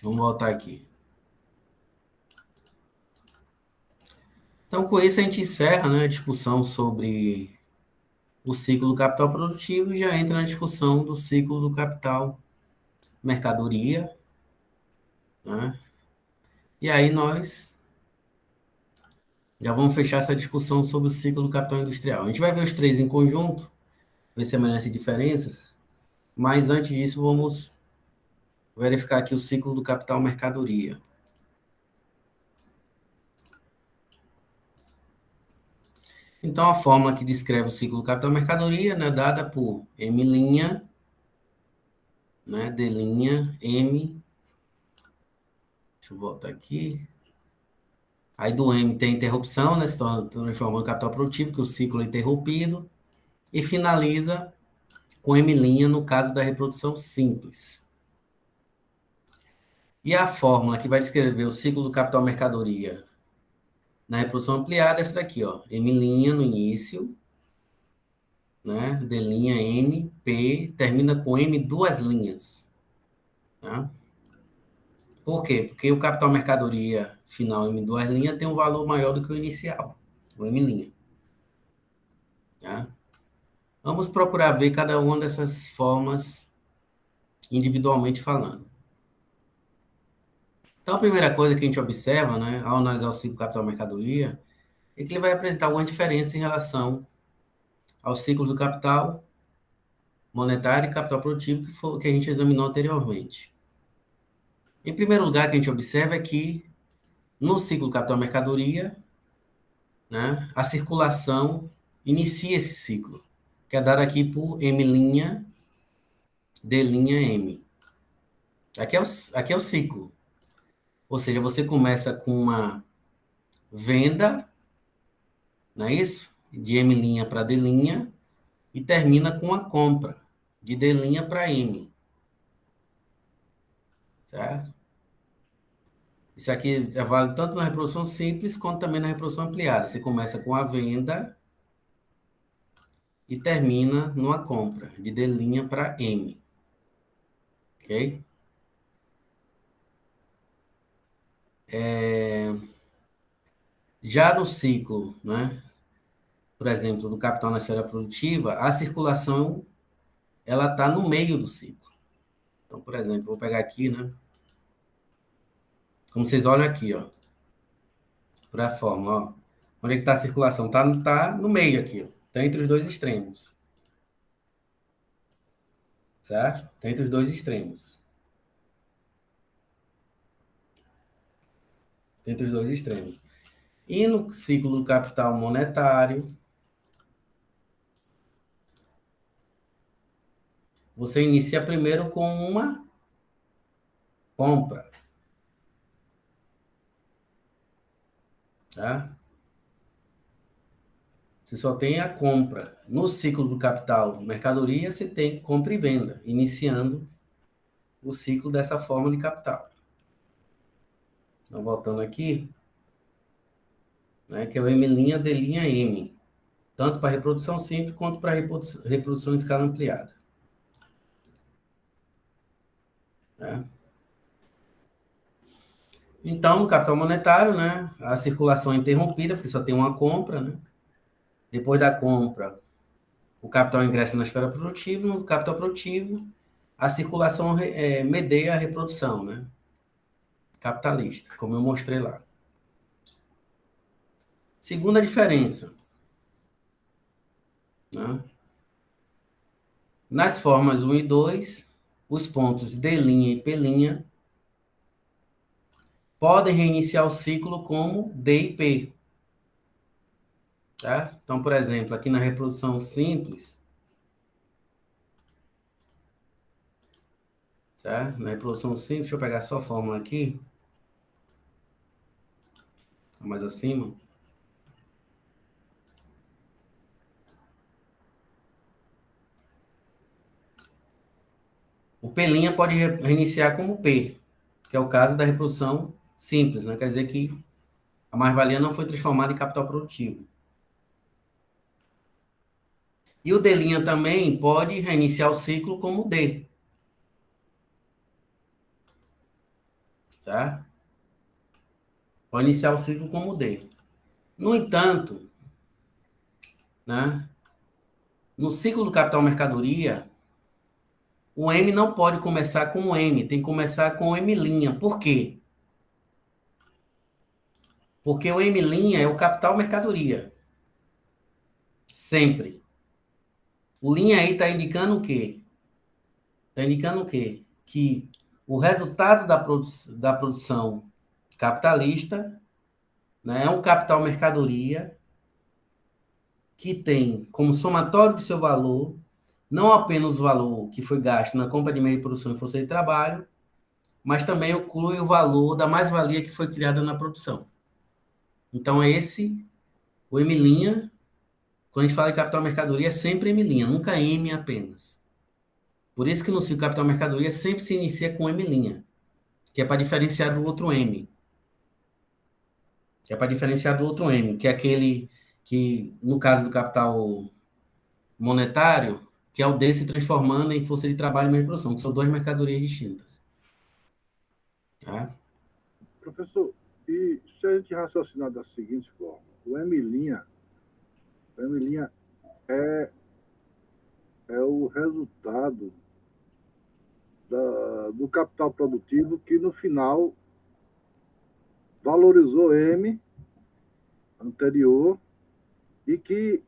vamos voltar aqui. Então, com isso, a gente encerra, né, a discussão sobre o ciclo do capital produtivo e já entra na discussão do ciclo do capital mercadoria, né? E aí nós já vamos fechar essa discussão sobre o ciclo do capital industrial. A gente vai ver os três em conjunto, ver semelhanças e diferenças, mas antes disso vamos verificar aqui o ciclo do capital mercadoria. Então, a fórmula que descreve o ciclo do capital mercadoria, né, dada por M', né, D', M. Deixa eu voltar aqui. Aí do M tem interrupção, né, se transformando em capital produtivo, que o ciclo é interrompido. E finaliza com M' no caso da reprodução simples. E a fórmula que vai descrever o ciclo do capital mercadoria na reprodução ampliada é essa daqui, ó. M' no início, né? D', N, P, termina com M duas linhas. Tá? Por quê? Porque o capital mercadoria final M duas linhas tem um valor maior do que o inicial, o M'. Tá? Vamos procurar ver cada uma dessas formas individualmente falando. Então, a primeira coisa que a gente observa, né, ao analisar o ciclo capital mercadoria, é que ele vai apresentar alguma diferença em relação ao ciclo do capital monetário e capital produtivo que a gente examinou anteriormente. Em primeiro lugar, que a gente observa é que no ciclo do capital mercadoria, né, a circulação inicia esse ciclo, que é dado aqui por M', D', M. Aqui é o ciclo. Ou seja, você começa com uma venda, não é isso? De M' para D' e termina com a compra de D' para M. Certo? Isso aqui vale tanto na reprodução simples quanto também na reprodução ampliada. Você começa com a venda e termina numa compra de D' para M. Ok? Já no ciclo, né, por exemplo, do capital na esfera produtiva, a circulação ela está no meio do ciclo. Então, por exemplo, vou pegar aqui, né? Como vocês olham aqui, ó, para a fórmula, ó. Onde é que está a circulação? Tá no meio aqui, ó. Está entre os dois extremos. Certo? Está entre os dois extremos. Entre os dois extremos. E no ciclo do capital monetário, você inicia primeiro com uma compra. Tá? Você só tem a compra. No ciclo do capital mercadoria, você tem compra e venda, iniciando o ciclo dessa forma de capital. Então, voltando aqui, né, que é o M', D' M, tanto para reprodução simples quanto para reprodução em escala ampliada. Né? Então, no capital monetário, né, a circulação é interrompida, porque só tem uma compra, né? Depois da compra, o capital ingressa na esfera produtiva, no capital produtivo, a circulação medeia a reprodução, né? Capitalista, como eu mostrei lá. Segunda diferença, né? Nas formas 1 e 2, os pontos D' e P' podem reiniciar o ciclo como D e P. Tá? Então, por exemplo, aqui na reprodução simples, tá? Na reprodução simples, deixa eu pegar só a fórmula aqui, mais acima. O P' pode reiniciar como P, que é o caso da reprodução simples, né? Quer dizer que a mais-valia não foi transformada em capital produtivo. E o D' também pode reiniciar o ciclo como D. Tá? Pode iniciar o ciclo como D. No entanto, né, no ciclo do capital mercadoria, o M não pode começar com o M, tem que começar com o M'. Por quê? Porque o M' é o capital mercadoria. Sempre. O linha aí está indicando o quê? Está indicando o quê? Que o resultado da produção capitalista, né, é um capital mercadoria que tem como somatório de seu valor não apenas o valor que foi gasto na compra de meio de produção e força de trabalho, mas também inclui o valor da mais-valia que foi criada na produção. Então, o M', quando a gente fala de capital mercadoria, é sempre M', nunca M apenas. Por isso que no ciclo capital mercadoria sempre se inicia com M', que é para diferenciar do outro M. Que é para diferenciar do outro M, que é aquele que, no caso do capital monetário, que é o D se transformando em força de trabalho e meio de produção, que são duas mercadorias distintas. Tá? Professor, e se a gente raciocinar da seguinte forma, o M' é, é o resultado do capital produtivo que, no final, valorizou M anterior e que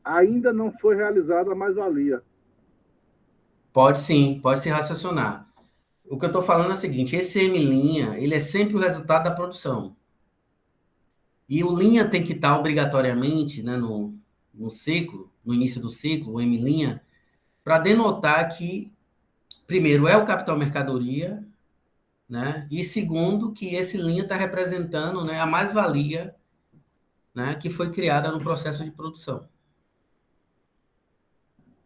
ainda não foi realizada a mais-valia. Pode sim, pode se raciocinar. O que eu estou falando é o seguinte, esse M', ele é sempre o resultado da produção. E o linha tem que estar obrigatoriamente, né, no ciclo, no início do ciclo, o M', para denotar que, primeiro, é o capital mercadoria, né, e segundo, que esse linha está representando, né, a mais-valia, né, que foi criada no processo de produção.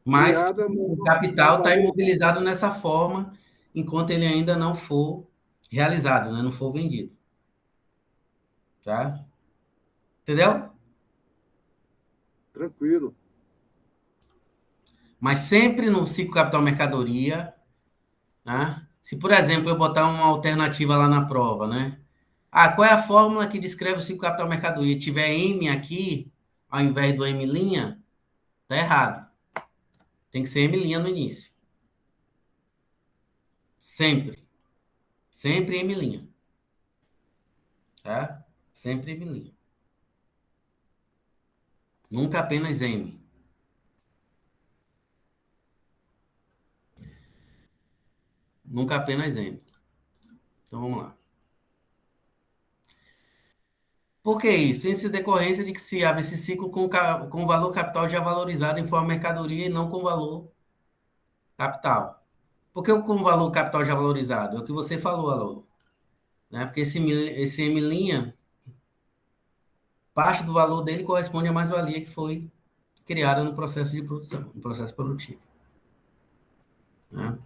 Mas Criada o no capital está valor. imobilizado nessa forma, enquanto ele ainda não for realizado, né, não for vendido. Tá? Entendeu? Tranquilo. Mas sempre no ciclo capital mercadoria, né? Se, por exemplo, eu botar uma alternativa lá na prova, né? Ah, qual é a fórmula que descreve o ciclo capital mercadoria? Tiver M aqui, ao invés do M', tá errado. Tem que ser M' no início. Sempre. Sempre M'. Tá? Sempre M'. Nunca apenas M. Nunca apenas M. Então vamos lá. Por que isso? Isso é decorrência de que se abre esse ciclo com o valor capital já valorizado em forma de mercadoria e não com valor capital. Por que com o valor capital já valorizado? É o que você falou, Alô. Né? Porque esse M', parte do valor dele corresponde à mais-valia que foi criada no processo de produção, no processo produtivo. Né?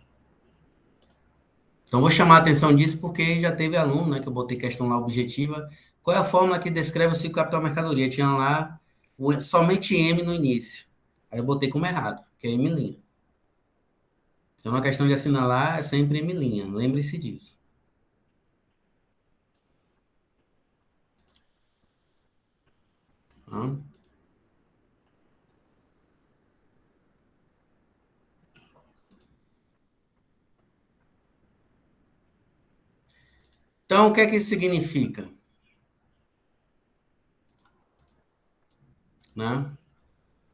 Então, vou chamar a atenção disso porque já teve aluno, né, que eu botei questão lá objetiva. Qual é a fórmula que descreve o ciclo capital mercadoria? Tinha lá somente M no início. Aí eu botei como errado, que é M'. Então, uma questão de assinalar é sempre M'. Lembre-se disso. Tá? Então, o que é que isso significa? Né? O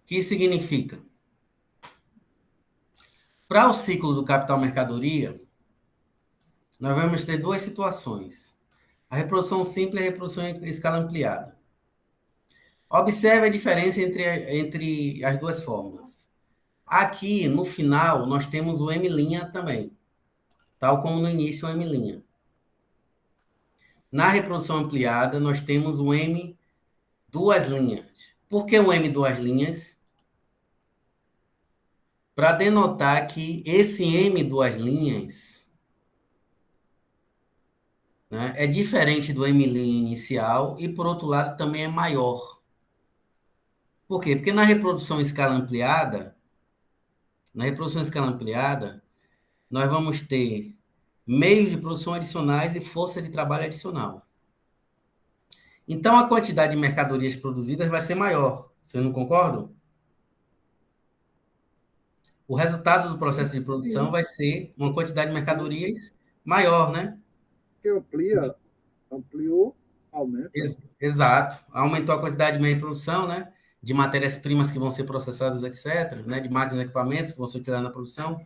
que isso significa? Para o ciclo do capital mercadoria, nós vamos ter duas situações. A reprodução simples e a reprodução em escala ampliada. Observe a diferença entre as duas fórmulas. Aqui, no final, nós temos o M' também, tal como no início o M'. Na reprodução ampliada, nós temos o M duas linhas. Por que o M duas linhas? Para denotar que esse M duas linhas, né, é diferente do M' inicial e, por outro lado, também é maior. Por quê? Porque na reprodução em escala ampliada, nós vamos ter meios de produção adicionais e força de trabalho adicional. Então, a quantidade de mercadorias produzidas vai ser maior. Vocês não concordam? o resultado do processo de produção vai ser uma quantidade de mercadorias maior, né? Que ampliou, aumenta. Exato. Aumentou a quantidade de meio de produção, né? De matérias-primas que vão ser processadas, etc., né? De máquinas e equipamentos que vão ser utilizados na produção,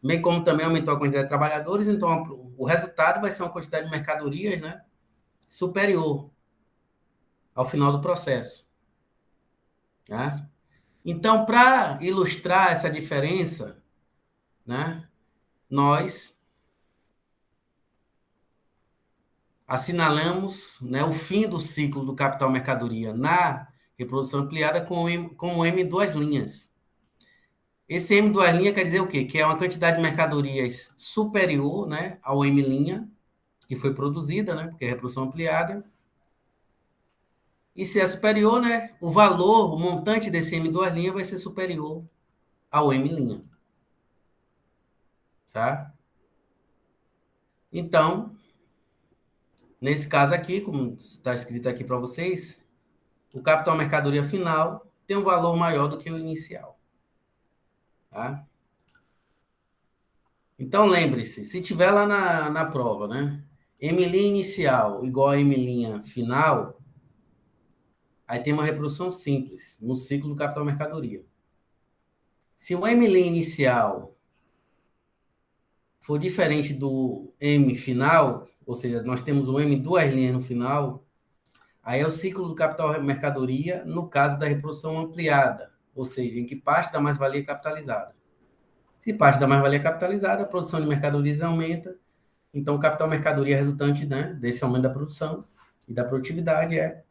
bem como também aumentou a quantidade de trabalhadores, então o resultado vai ser uma quantidade de mercadorias, né? Superior ao final do processo. Né? Então, para ilustrar essa diferença, né? Nós assinalamos, né, o fim do ciclo do capital mercadoria na reprodução ampliada com o M em duas linhas. Esse M em duas linhas quer dizer o quê? Que é uma quantidade de mercadorias superior, né, ao M', que foi produzida, né, porque é reprodução ampliada. E se é superior, né, o valor, o montante desse M em duas linhas vai ser superior ao M'. Tá? Então, nesse caso aqui, como está escrito aqui para vocês, o capital mercadoria final tem um valor maior do que o inicial. Tá? Então, lembre-se, se tiver lá na prova, né? M' inicial igual a M' final, aí tem uma reprodução simples no ciclo do capital mercadoria. Se o M' inicial for diferente do M final, ou seja, nós temos o M duas linhas no final, aí é o ciclo do capital mercadoria no caso da reprodução ampliada, ou seja, em que parte da mais-valia é capitalizada. Se parte da mais-valia é capitalizada, a produção de mercadorias aumenta, então o capital mercadoria resultante, né, desse aumento da produção e da produtividade é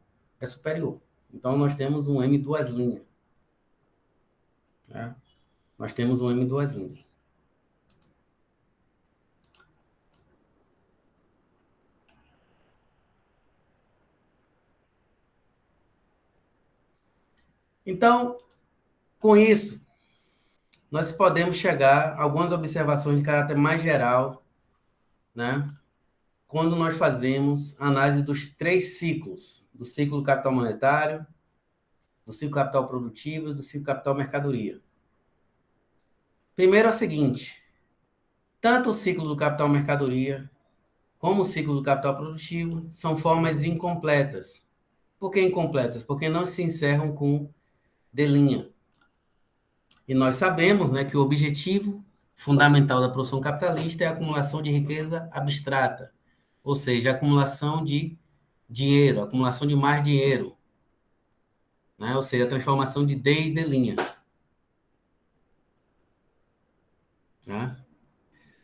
superior. Então nós temos um M duas linhas. Né? Nós temos um M duas linhas. Então, com isso, nós podemos chegar a algumas observações de caráter mais geral, né? Quando nós fazemos análise dos três ciclos, do ciclo do capital monetário, do ciclo capital produtivo e do ciclo capital mercadoria. Primeiro é o seguinte, tanto o ciclo do capital mercadoria como o ciclo do capital produtivo são formas incompletas. Por que incompletas? Porque não se encerram com D'. E nós sabemos, né, que o objetivo fundamental da produção capitalista é a acumulação de riqueza abstrata, ou seja, a acumulação de dinheiro, a acumulação de mais dinheiro, né? Ou seja, a transformação de D e D'. Né?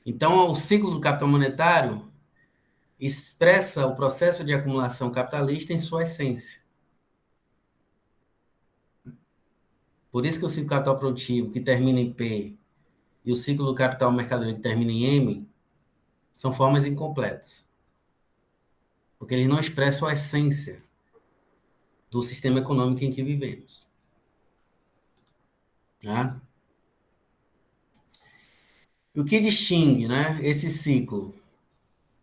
Então, o ciclo do capital monetário expressa o processo de acumulação capitalista em sua essência. Por isso que o ciclo do capital produtivo, que termina em P, e o ciclo do capital mercadoria, que termina em M, são formas incompletas. Porque eles não expressam a essência do sistema econômico em que vivemos. Tá? E o que distingue, né, esse ciclo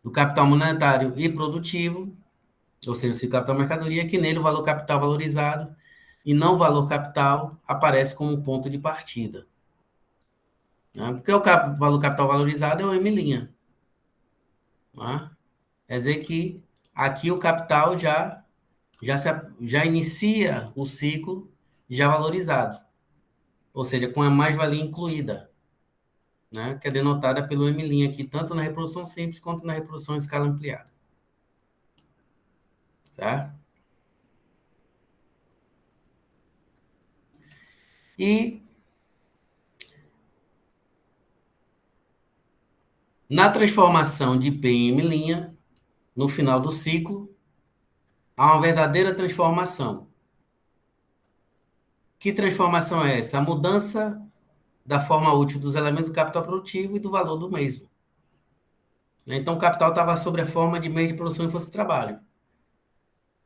do capital monetário e produtivo, ou seja, o ciclo do capital mercadoria, é que nele o valor capital valorizado e não o valor capital aparece como ponto de partida. Né? Porque o valor capital valorizado é o M'. Né? Quer dizer que aqui o capital já inicia o ciclo já valorizado, ou seja, com a mais-valia incluída, né, que é denotada pelo M' aqui, tanto na reprodução simples quanto na reprodução em escala ampliada. Tá? E na transformação de P em M', no final do ciclo, há uma verdadeira transformação. Que transformação é essa? A mudança da forma útil dos elementos do capital produtivo e do valor do mesmo. Então, o capital estava sob a forma de meio de produção e força de trabalho.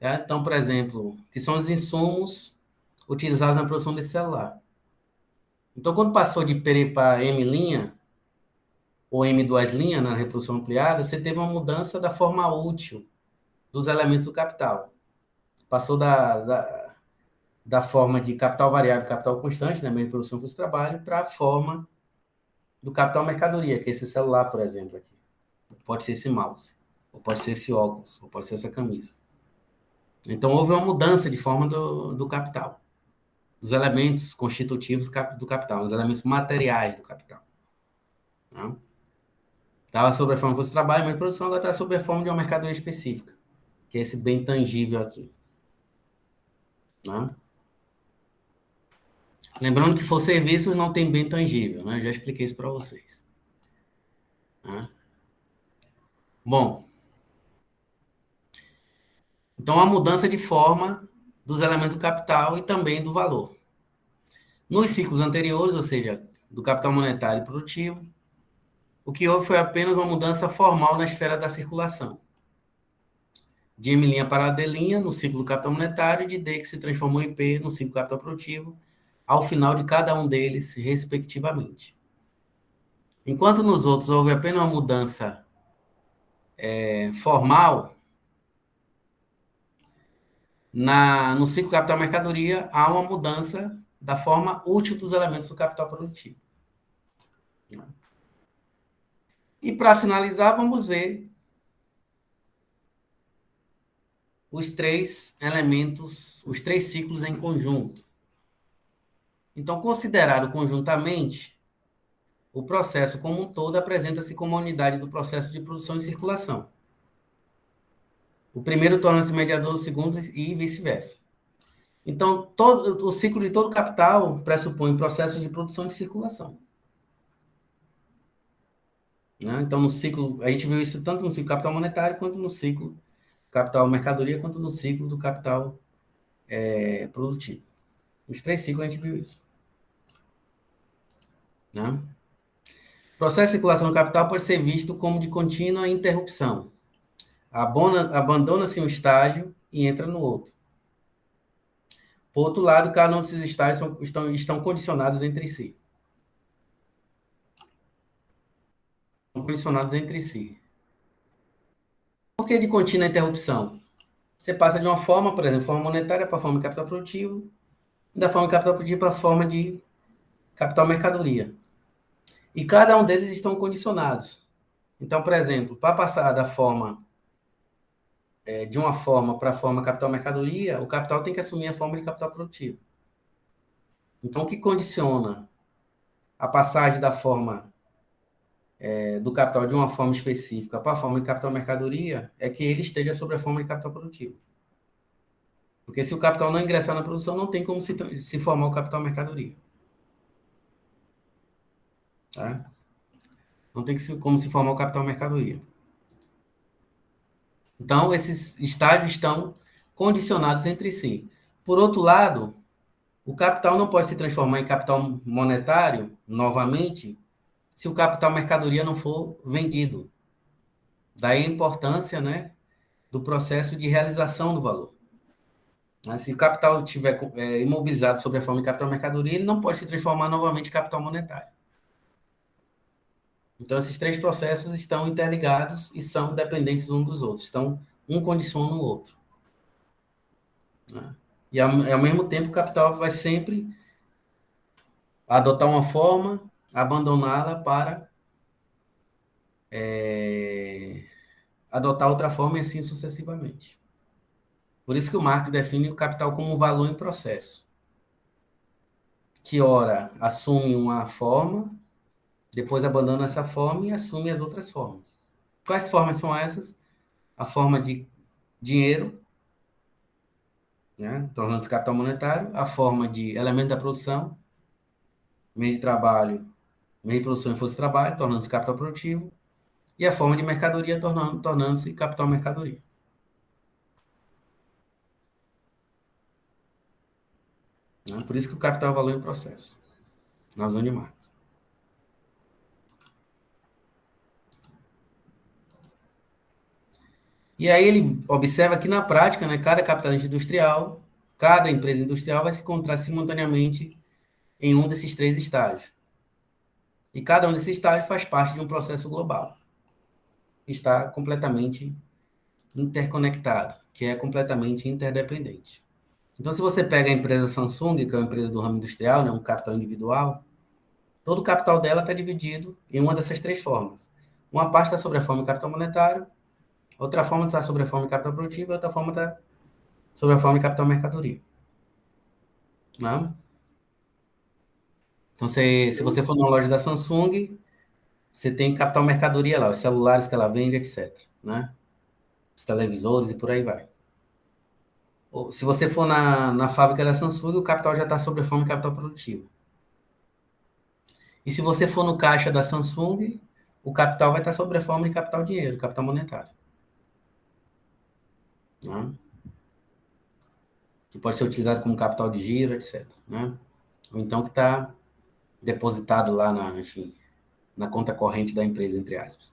Tá? Então, por exemplo, que são os insumos utilizados na produção desse celular. Então, quando passou de P para M', ou M duas linhas na reprodução ampliada, você teve uma mudança da forma útil dos elementos do capital. Passou da forma de capital variável e capital constante, né, meio de produção custo de trabalho, para a forma do capital mercadoria, que é esse celular, por exemplo, aqui. Pode ser esse mouse, ou pode ser esse óculos, ou pode ser essa camisa. Então, houve uma mudança de forma do capital, dos elementos constitutivos do capital, os elementos materiais do capital. Estava sob a forma de trabalho, meio de produção, agora está sob a forma de uma mercadoria específica, que é esse bem tangível aqui. Né? Lembrando que for serviços, não tem bem tangível, né? Eu já expliquei isso para vocês. Né? Bom, então a mudança de forma dos elementos do capital e também do valor. Nos ciclos anteriores, ou seja, do capital monetário e produtivo, o que houve foi apenas uma mudança formal na esfera da circulação. De M' para D' no ciclo do capital monetário e de D que se transformou em P no ciclo do capital produtivo, ao final de cada um deles, respectivamente. Enquanto nos outros houve apenas uma mudança formal, no ciclo capital mercadoria há uma mudança da forma útil dos elementos do capital produtivo. E para finalizar, vamos ver os três elementos, os três ciclos em conjunto. Então, considerado conjuntamente, o processo como um todo apresenta-se como uma unidade do processo de produção e circulação. O primeiro torna-se mediador do segundo e vice-versa. Então, o ciclo de todo capital pressupõe processos de produção e de circulação. Né? Então, no ciclo, a gente viu isso tanto no ciclo capital monetário, quanto no ciclo capital mercadoria, quanto no ciclo do capital produtivo. Nos três ciclos a gente viu isso. Né? O processo de circulação do capital pode ser visto como de contínua interrupção. Abandona-se um estágio e entra no outro. Por outro lado, cada um desses estágios estão condicionados entre si. Condicionados entre si. Por que de contínua interrupção? Você passa de uma forma, por exemplo, forma monetária para a forma de capital produtivo, e da forma de capital produtivo para a forma de capital mercadoria. E cada um deles estão condicionados. Então, por exemplo, para passar da forma de uma forma para a forma capital mercadoria, o capital tem que assumir a forma de capital produtivo. Então, o que condiciona a passagem da forma do capital de uma forma específica para a forma de capital mercadoria é que ele esteja sobre a forma de capital produtivo. Porque se o capital não ingressar na produção, não tem como se formar o capital mercadoria. Tá? Não tem como se formar o capital mercadoria. Então, esses estágios estão condicionados entre si. Por outro lado, o capital não pode se transformar em capital monetário, novamente, se o capital mercadoria não for vendido. Daí a importância, né, do processo de realização do valor. Se o capital estiver imobilizado sob a forma de capital mercadoria, ele não pode se transformar novamente em capital monetário. Então, esses três processos estão interligados e são dependentes uns dos outros. Então, um condiciona o outro. Né? E, ao mesmo tempo, o capital vai sempre adotar uma forma, abandoná-la para adotar outra forma e assim sucessivamente. Por isso que o Marx define o capital como um valor em processo, que, ora, assume uma forma, depois abandona essa forma e assume as outras formas. Quais formas são essas? A forma de dinheiro, né, tornando-se capital monetário, a forma de elemento da produção, meio de trabalho, meio de produção e força de trabalho, tornando-se capital produtivo, e a forma de mercadoria, tornando-se capital mercadoria. Né? Por isso que o capital é o valor em processo, na visão de Marx. E aí ele observa que, na prática, né, cada capitalista industrial, cada empresa industrial vai se encontrar simultaneamente em um desses três estágios. E cada um desses estágios faz parte de um processo global. Está completamente interconectado, que é completamente interdependente. Então, se você pega a empresa Samsung, que é uma empresa do ramo industrial, né, um capital individual, todo o capital dela está dividido em uma dessas três formas. Uma parte está sobre a forma de capital monetário, outra forma está sobre a forma de capital produtivo, e outra forma está sobre a forma de capital mercadoria. Né? Então, se você for na loja da Samsung, você tem capital mercadoria lá, os celulares que ela vende, etc. Né? Os televisores e por aí vai. Se você for na fábrica da Samsung, o capital já está sob a forma de capital produtivo. E se você for no caixa da Samsung, o capital vai estar sob a forma de capital dinheiro, capital monetário. Né? Que pode ser utilizado como capital de giro, etc. Né? Ou então que está depositado lá enfim, na conta corrente da empresa, entre aspas.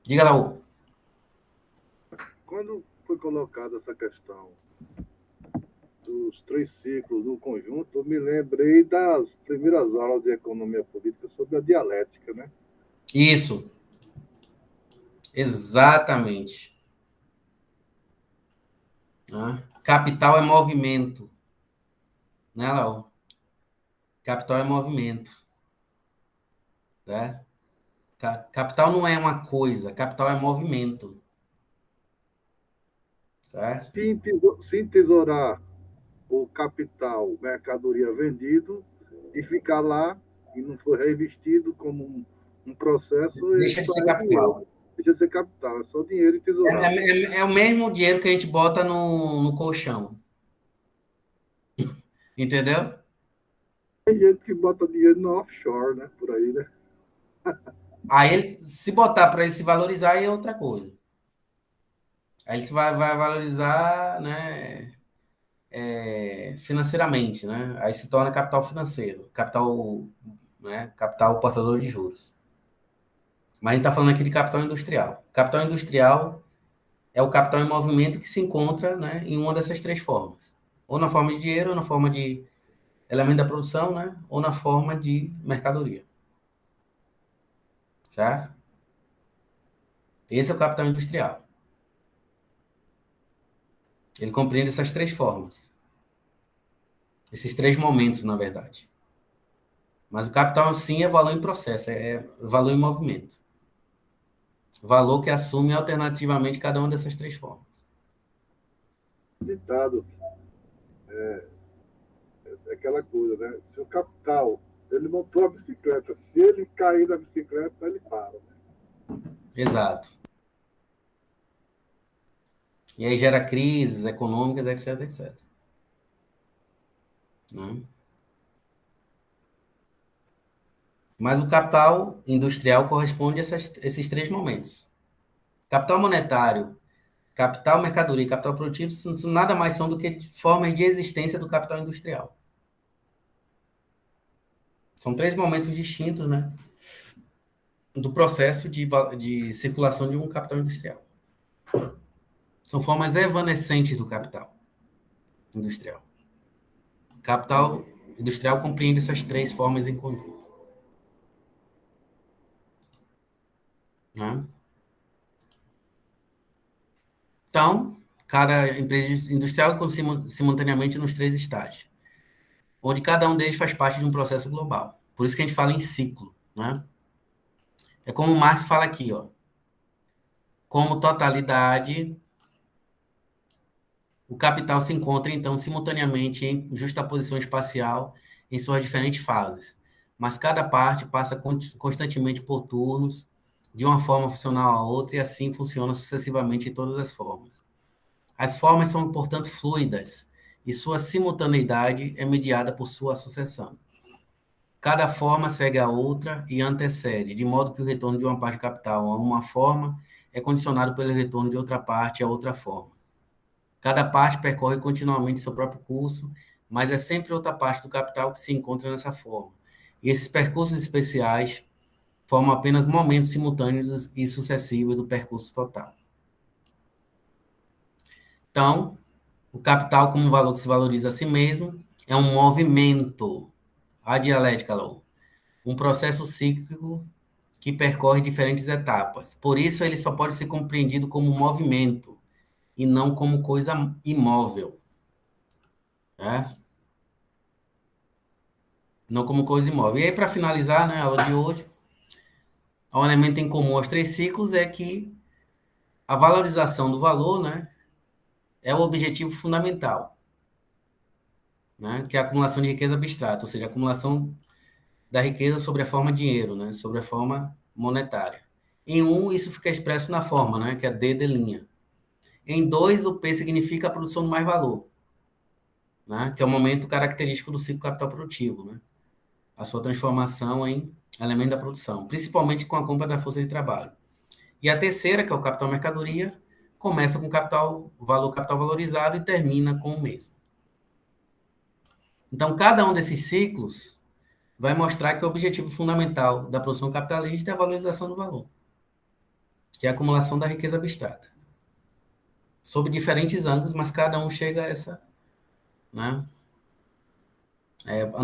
Diga lá, Hugo. Quando foi colocada essa questão dos 3 ciclos no conjunto, eu me lembrei das primeiras aulas de economia política sobre a dialética, né? Isso. Exatamente. Né? Capital é movimento. Né, Lau? Capital é movimento. Né? Capital não é uma coisa, capital é movimento. Certo? Se entesourar o capital, mercadoria vendido, e ficar lá e não for reinvestido como um processo, Deixa de ser capital. Dinheiro. Deixa de ser capital, é só dinheiro entesourado. É o mesmo dinheiro que a gente bota no colchão. Entendeu? Tem gente que bota dinheiro no offshore, né? Por aí, né? Aí, se botar para ele se valorizar, aí é outra coisa. Aí ele vai valorizar, né, financeiramente, né? Aí se torna capital financeiro, capital portador de juros. Mas a gente está falando aqui de capital industrial. Capital industrial é o capital em movimento que se encontra, né, em uma dessas três formas. Ou na forma de dinheiro, ou na forma de elemento da produção, né, ou na forma de mercadoria. Certo? Esse é o capital industrial. Ele compreende essas três formas. Esses três momentos, na verdade. Mas o capital, sim, é valor em processo, é valor em movimento. Valor que assume alternativamente cada uma dessas três formas. Ditado. É aquela coisa, né? Se o capital, ele montou a bicicleta, se ele cair da bicicleta, ele para. Né? Exato. E aí gera crises econômicas, etc, etc. Né? Mas o capital industrial corresponde a esses três momentos. Capital monetário, capital mercadoria e capital produtivo nada mais são do que formas de existência do capital industrial. São três momentos distintos, né, do processo de circulação de um capital industrial. São formas evanescentes do capital industrial. Capital industrial compreende essas três formas em conjunto. Né? Então, cada empresa industrial é simultaneamente nos três estágios, onde cada um deles faz parte de um processo global. Por isso que a gente fala em ciclo. Né? É como o Marx fala aqui, ó. Como totalidade, o capital se encontra, então, simultaneamente em justaposição espacial em suas diferentes fases. Mas cada parte passa constantemente por turnos, de uma forma funcional a outra, e assim funciona sucessivamente em todas as formas. As formas são, portanto, fluidas, e sua simultaneidade é mediada por sua sucessão. Cada forma segue a outra e antecede, de modo que o retorno de uma parte capital a uma forma é condicionado pelo retorno de outra parte a outra forma. Cada parte percorre continuamente seu próprio curso, mas é sempre outra parte do capital que se encontra nessa forma. E esses percursos especiais formam apenas momentos simultâneos e sucessivos do percurso total. Então, o capital como um valor que se valoriza a si mesmo é um movimento. A dialética, Lou. Um processo cíclico que percorre diferentes etapas. Por isso, ele só pode ser compreendido como movimento e não como coisa imóvel. Né? Não como coisa imóvel. E aí, para finalizar, né, a aula de hoje, o elemento em comum aos três ciclos é que a valorização do valor, né, é o objetivo fundamental, né, que é a acumulação de riqueza abstrata, ou seja, a acumulação da riqueza sobre a forma dinheiro, né, sobre a forma monetária. Em um, isso fica expresso na forma, né, que é D'. Em dois, o P significa a produção de mais valor, né, que é o momento característico do ciclo capital produtivo, né, a sua transformação em elemento da produção, principalmente com a compra da força de trabalho. E a terceira, que é o capital mercadoria, começa com capital valorizado e termina com o mesmo. Então, cada um desses ciclos vai mostrar que o objetivo fundamental da produção capitalista é a valorização do valor, que é a acumulação da riqueza abstrata. Sob diferentes ângulos, mas cada um chega a essa, né?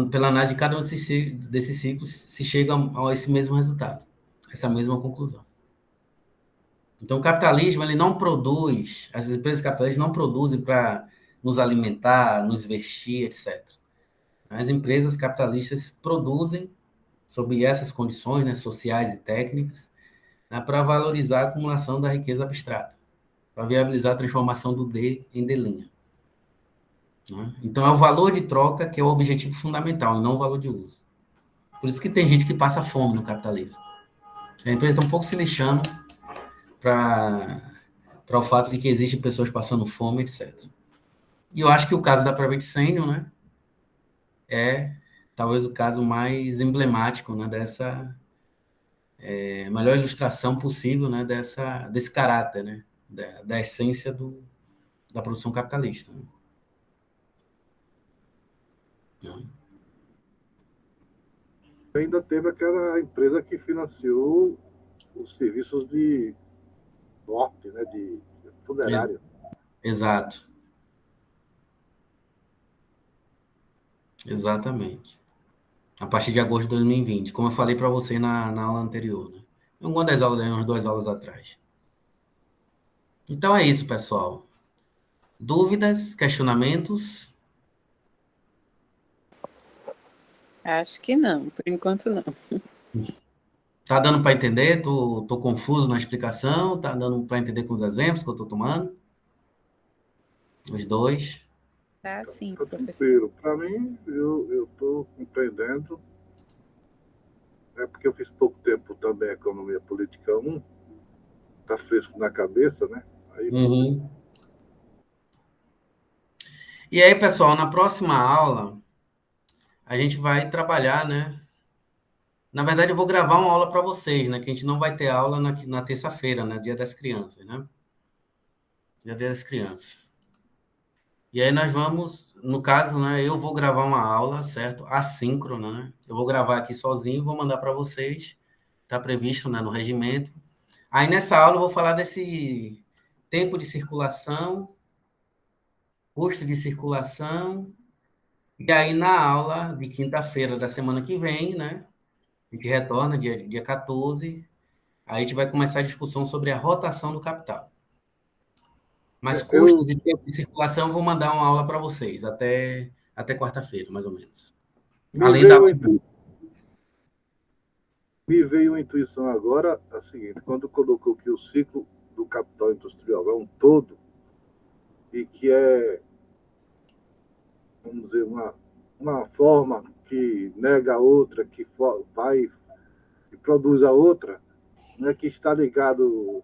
Pela análise de cada um desses ciclos, se chega a esse mesmo resultado, essa mesma conclusão. Então, o capitalismo, ele não produz, as empresas capitalistas não produzem para nos alimentar, nos vestir, etc. As empresas capitalistas produzem, sob essas condições, né, sociais e técnicas, né, para valorizar a acumulação da riqueza abstrata, para viabilizar a transformação do D em D'. Né? Então, é o valor de troca que é o objetivo fundamental, e não o valor de uso. Por isso que tem gente que passa fome no capitalismo. As empresas estão um pouco se lixando para o fato de que existem pessoas passando fome, etc. E eu acho que o caso da Private Senior, né, é talvez o caso mais emblemático, né, dessa melhor ilustração possível, né, desse caráter, né, da essência da produção capitalista. Né? Ainda teve aquela empresa que financiou os serviços de morte, né, de funerária. Exato. Exatamente. A partir de agosto de 2020, como eu falei para você na aula anterior, né? Em alguma das aulas, umas 2 aulas atrás. Então é isso, pessoal. Dúvidas, questionamentos? Acho que não, por enquanto não. Tá dando para entender? Tô confuso na explicação? Tá dando para entender com os exemplos que eu tô tomando? Os dois? Tá sim, Tá professor. tranquilo. Para mim, eu estou compreendendo. É porque eu fiz pouco tempo também Economia Política 1, tá fresco na cabeça, né? Aí, Uhum. E aí, pessoal, na próxima aula, a gente vai trabalhar, né? Na verdade, eu vou gravar uma aula para vocês, né? Que a gente não vai ter aula na terça-feira, né? Dia das Crianças, né? Dia das Crianças. E aí nós vamos, no caso, né? Eu vou gravar uma aula, certo? Assíncrona, né? Eu vou gravar aqui sozinho, vou mandar para vocês. Está previsto, né, no regimento. Aí nessa aula eu vou falar desse tempo de circulação, custo de circulação. E aí na aula de quinta-feira da semana que vem, né? A gente retorna dia 14. Aí a gente vai começar a discussão sobre a rotação do capital. Mas eu custos e tempo de circulação eu vou mandar uma aula para vocês até quarta-feira, mais ou menos. me Além da veio, aula. uma intu- me veio uma intuição agora, a seguinte, quando colocou que o ciclo do capital industrial é um todo, e que é, vamos dizer, uma forma que nega a outra, que vai e produz a outra, né, que está ligado,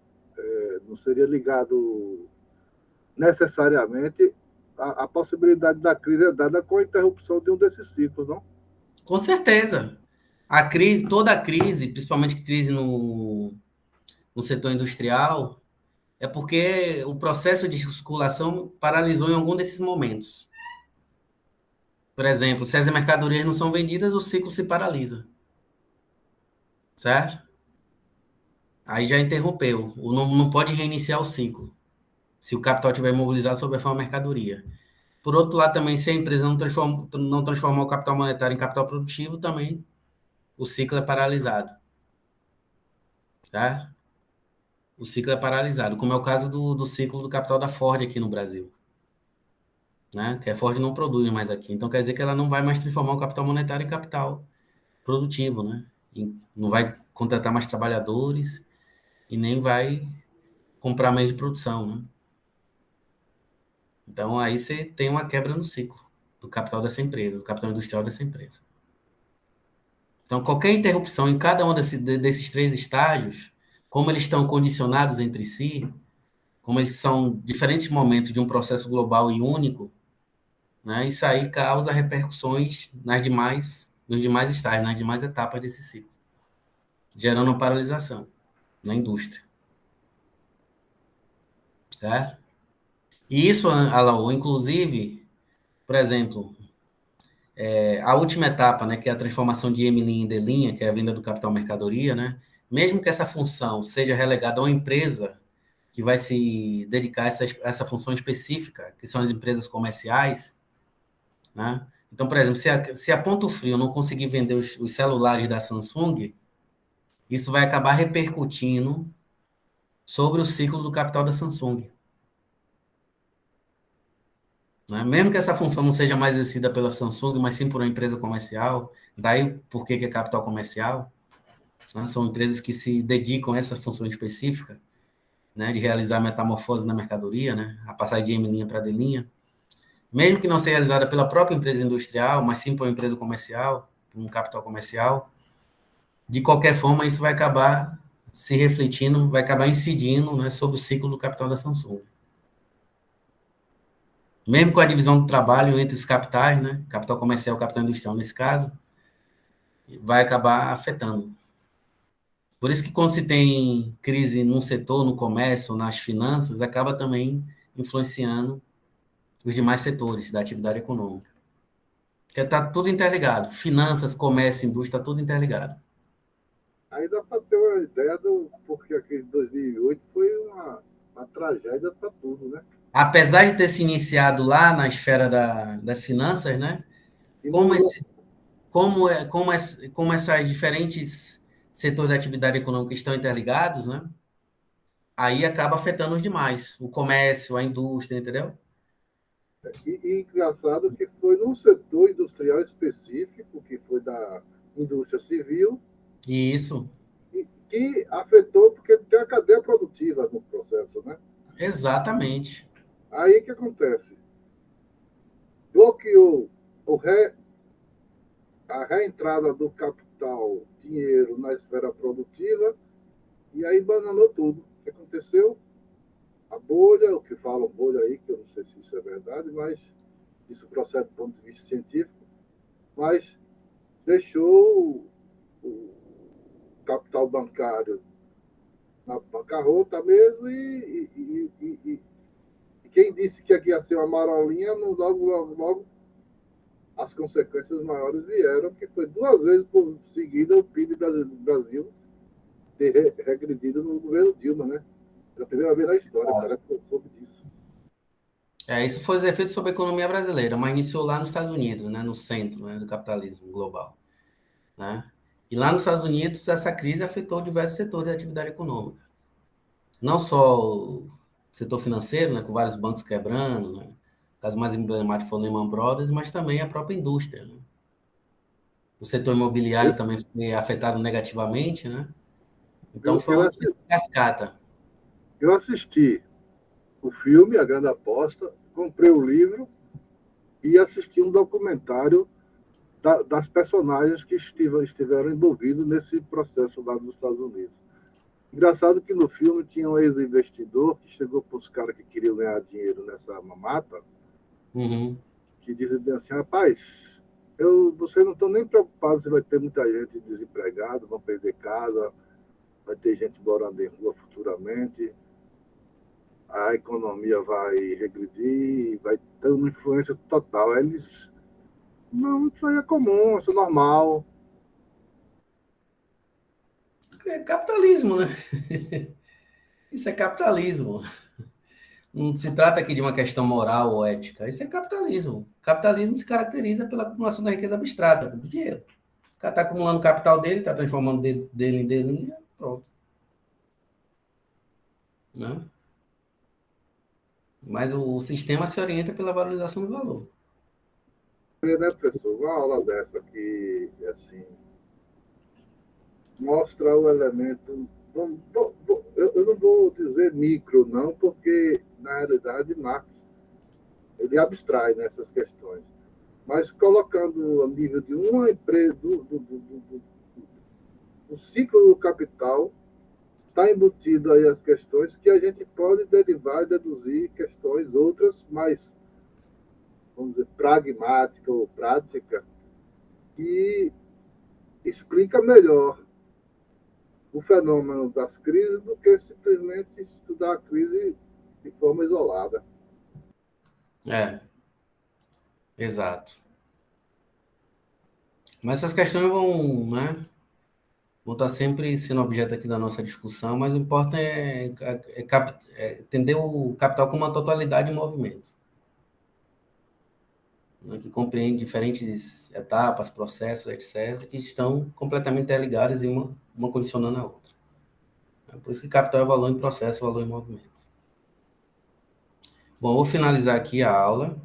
não seria ligado necessariamente, a possibilidade da crise é dada com a interrupção de um desses ciclos, não? Com certeza. Toda a crise, principalmente crise no setor industrial, é porque o processo de circulação paralisou em algum desses momentos. Por exemplo, se as mercadorias não são vendidas, o ciclo se paralisa. Certo? Aí já interrompeu. Não pode reiniciar o ciclo, se o capital estiver mobilizado sob a forma de mercadoria. Por outro lado, também, se a empresa não transformar o capital monetário em capital produtivo, também o ciclo é paralisado. Tá? O ciclo é paralisado, como é o caso do ciclo do capital da Ford aqui no Brasil. né? Que a Ford não produz mais aqui. Então, quer dizer que ela não vai mais transformar o capital monetário em capital produtivo, né? E não vai contratar mais trabalhadores e nem vai comprar meios de produção, né? Então, aí você tem uma quebra no ciclo do capital dessa empresa, do capital industrial dessa empresa. Então, qualquer interrupção em cada um desses três estágios, como eles estão condicionados entre si, como eles são diferentes momentos de um processo global e único, né, isso aí causa repercussões nos demais estágios, nas demais etapas desse ciclo, gerando uma paralisação na indústria. Certo? E isso, Alaô, inclusive, por exemplo, a última etapa, né, que é a transformação de M em D-linha, que é a venda do capital mercadoria, né, mesmo que essa função seja relegada a uma empresa que vai se dedicar a essa função específica, que são as empresas comerciais, né? Então, por exemplo, se a Ponto Frio não conseguir vender os celulares da Samsung, isso vai acabar repercutindo sobre o ciclo do capital da Samsung. Né? Mesmo que essa função não seja mais exercida pela Samsung, mas sim por uma empresa comercial, daí por que é capital comercial? Né? São empresas que se dedicam a essa função específica, né, de realizar metamorfose na mercadoria, né, a passagem de M' para D', mesmo que não seja realizada pela própria empresa industrial, mas sim por uma empresa comercial, por um capital comercial, de qualquer forma, isso vai acabar se refletindo, vai acabar incidindo, né, sobre o ciclo do capital da Samsung. Mesmo com a divisão do trabalho entre os capitais, né, capital comercial e capital industrial nesse caso, vai acabar afetando. Por isso que quando se tem crise num setor, no comércio, nas finanças, acaba também influenciando os demais setores da atividade econômica. Porque está tudo interligado. Finanças, comércio, indústria, está tudo interligado. Aí dá para ter uma ideia do porque aquele 2008 foi uma tragédia para tudo, né? Apesar de ter se iniciado lá na esfera das finanças, né? E não Como, durou. como essas diferentes setores da atividade econômica estão interligados, né? Aí acaba afetando os demais, o comércio, a indústria, entendeu? E engraçado que foi num setor industrial específico, que foi da indústria civil, E isso, que afetou porque tem a cadeia produtiva no processo, né? exatamente. Aí o que acontece? Bloqueou o a reentrada do capital, dinheiro na esfera produtiva, e aí bananou tudo. O que aconteceu? A bolha, o que falam bolha aí, que eu não sei se isso é verdade, mas isso procede do ponto de vista científico, mas deixou o capital bancário na bancarrota mesmo e quem disse que aqui ia ser uma marolinha, logo as consequências maiores vieram, que foi duas vezes por seguida o PIB do Brasil ter regredido no governo Dilma, né? Pela primeira vez na história, parece que eu soube disso. Isso foi os efeitos sobre a economia brasileira, mas iniciou lá nos Estados Unidos, né, no centro, né, do capitalismo global. Né? E lá nos Estados Unidos, essa crise afetou diversos setores da atividade econômica. Não só o setor financeiro, né, com vários bancos quebrando, né? O caso mais emblemático foi o Lehman Brothers, mas também a própria indústria. Né? O setor imobiliário também foi afetado negativamente, né? Então Eu, foi eu, uma assisti, cascata. eu assisti o filme, A Grande Aposta, comprei o livro e assisti um documentário das personagens que estiveram envolvidos nesse processo lá nos Estados Unidos. Engraçado que no filme tinha um ex-investidor que chegou para os caras que queriam ganhar dinheiro nessa mamata, Uhum. que dizia assim, rapaz, vocês não estão nem preocupados se vai ter muita gente desempregada, vão perder casa, vai ter gente morando em rua futuramente, a economia vai regredir, vai ter uma influência total. Aí eles, não, isso aí é comum, isso é normal. É capitalismo, né? Isso é capitalismo. Não se trata aqui de uma questão moral ou ética. Isso é capitalismo. Capitalismo se caracteriza pela acumulação da riqueza abstrata, do dinheiro. O cara está acumulando o capital dele, está transformando dele em dele, pronto. Né? Mas o sistema se orienta pela valorização do valor. Né, professor? Uma aula dessa que, assim, mostra o elemento. Eu não vou dizer micro, não, porque, na realidade, Marx ele abstrai nessas questões. Mas colocando a nível de uma empresa, do ciclo do capital, está embutido aí as questões que a gente pode derivar e deduzir questões outras mais, vamos dizer, pragmática ou prática, que explica melhor o fenômeno das crises do que simplesmente estudar a crise de forma isolada. Exato. Mas essas questões vão, né, vão estar sempre sendo objeto aqui da nossa discussão, mas o importante é entender o capital como uma totalidade em movimento, né, que compreende diferentes etapas, processos, etc., que estão completamente interligadas e uma condicionando a outra. É por isso que capital é valor em processo, valor em movimento. Bom, vou finalizar aqui a aula.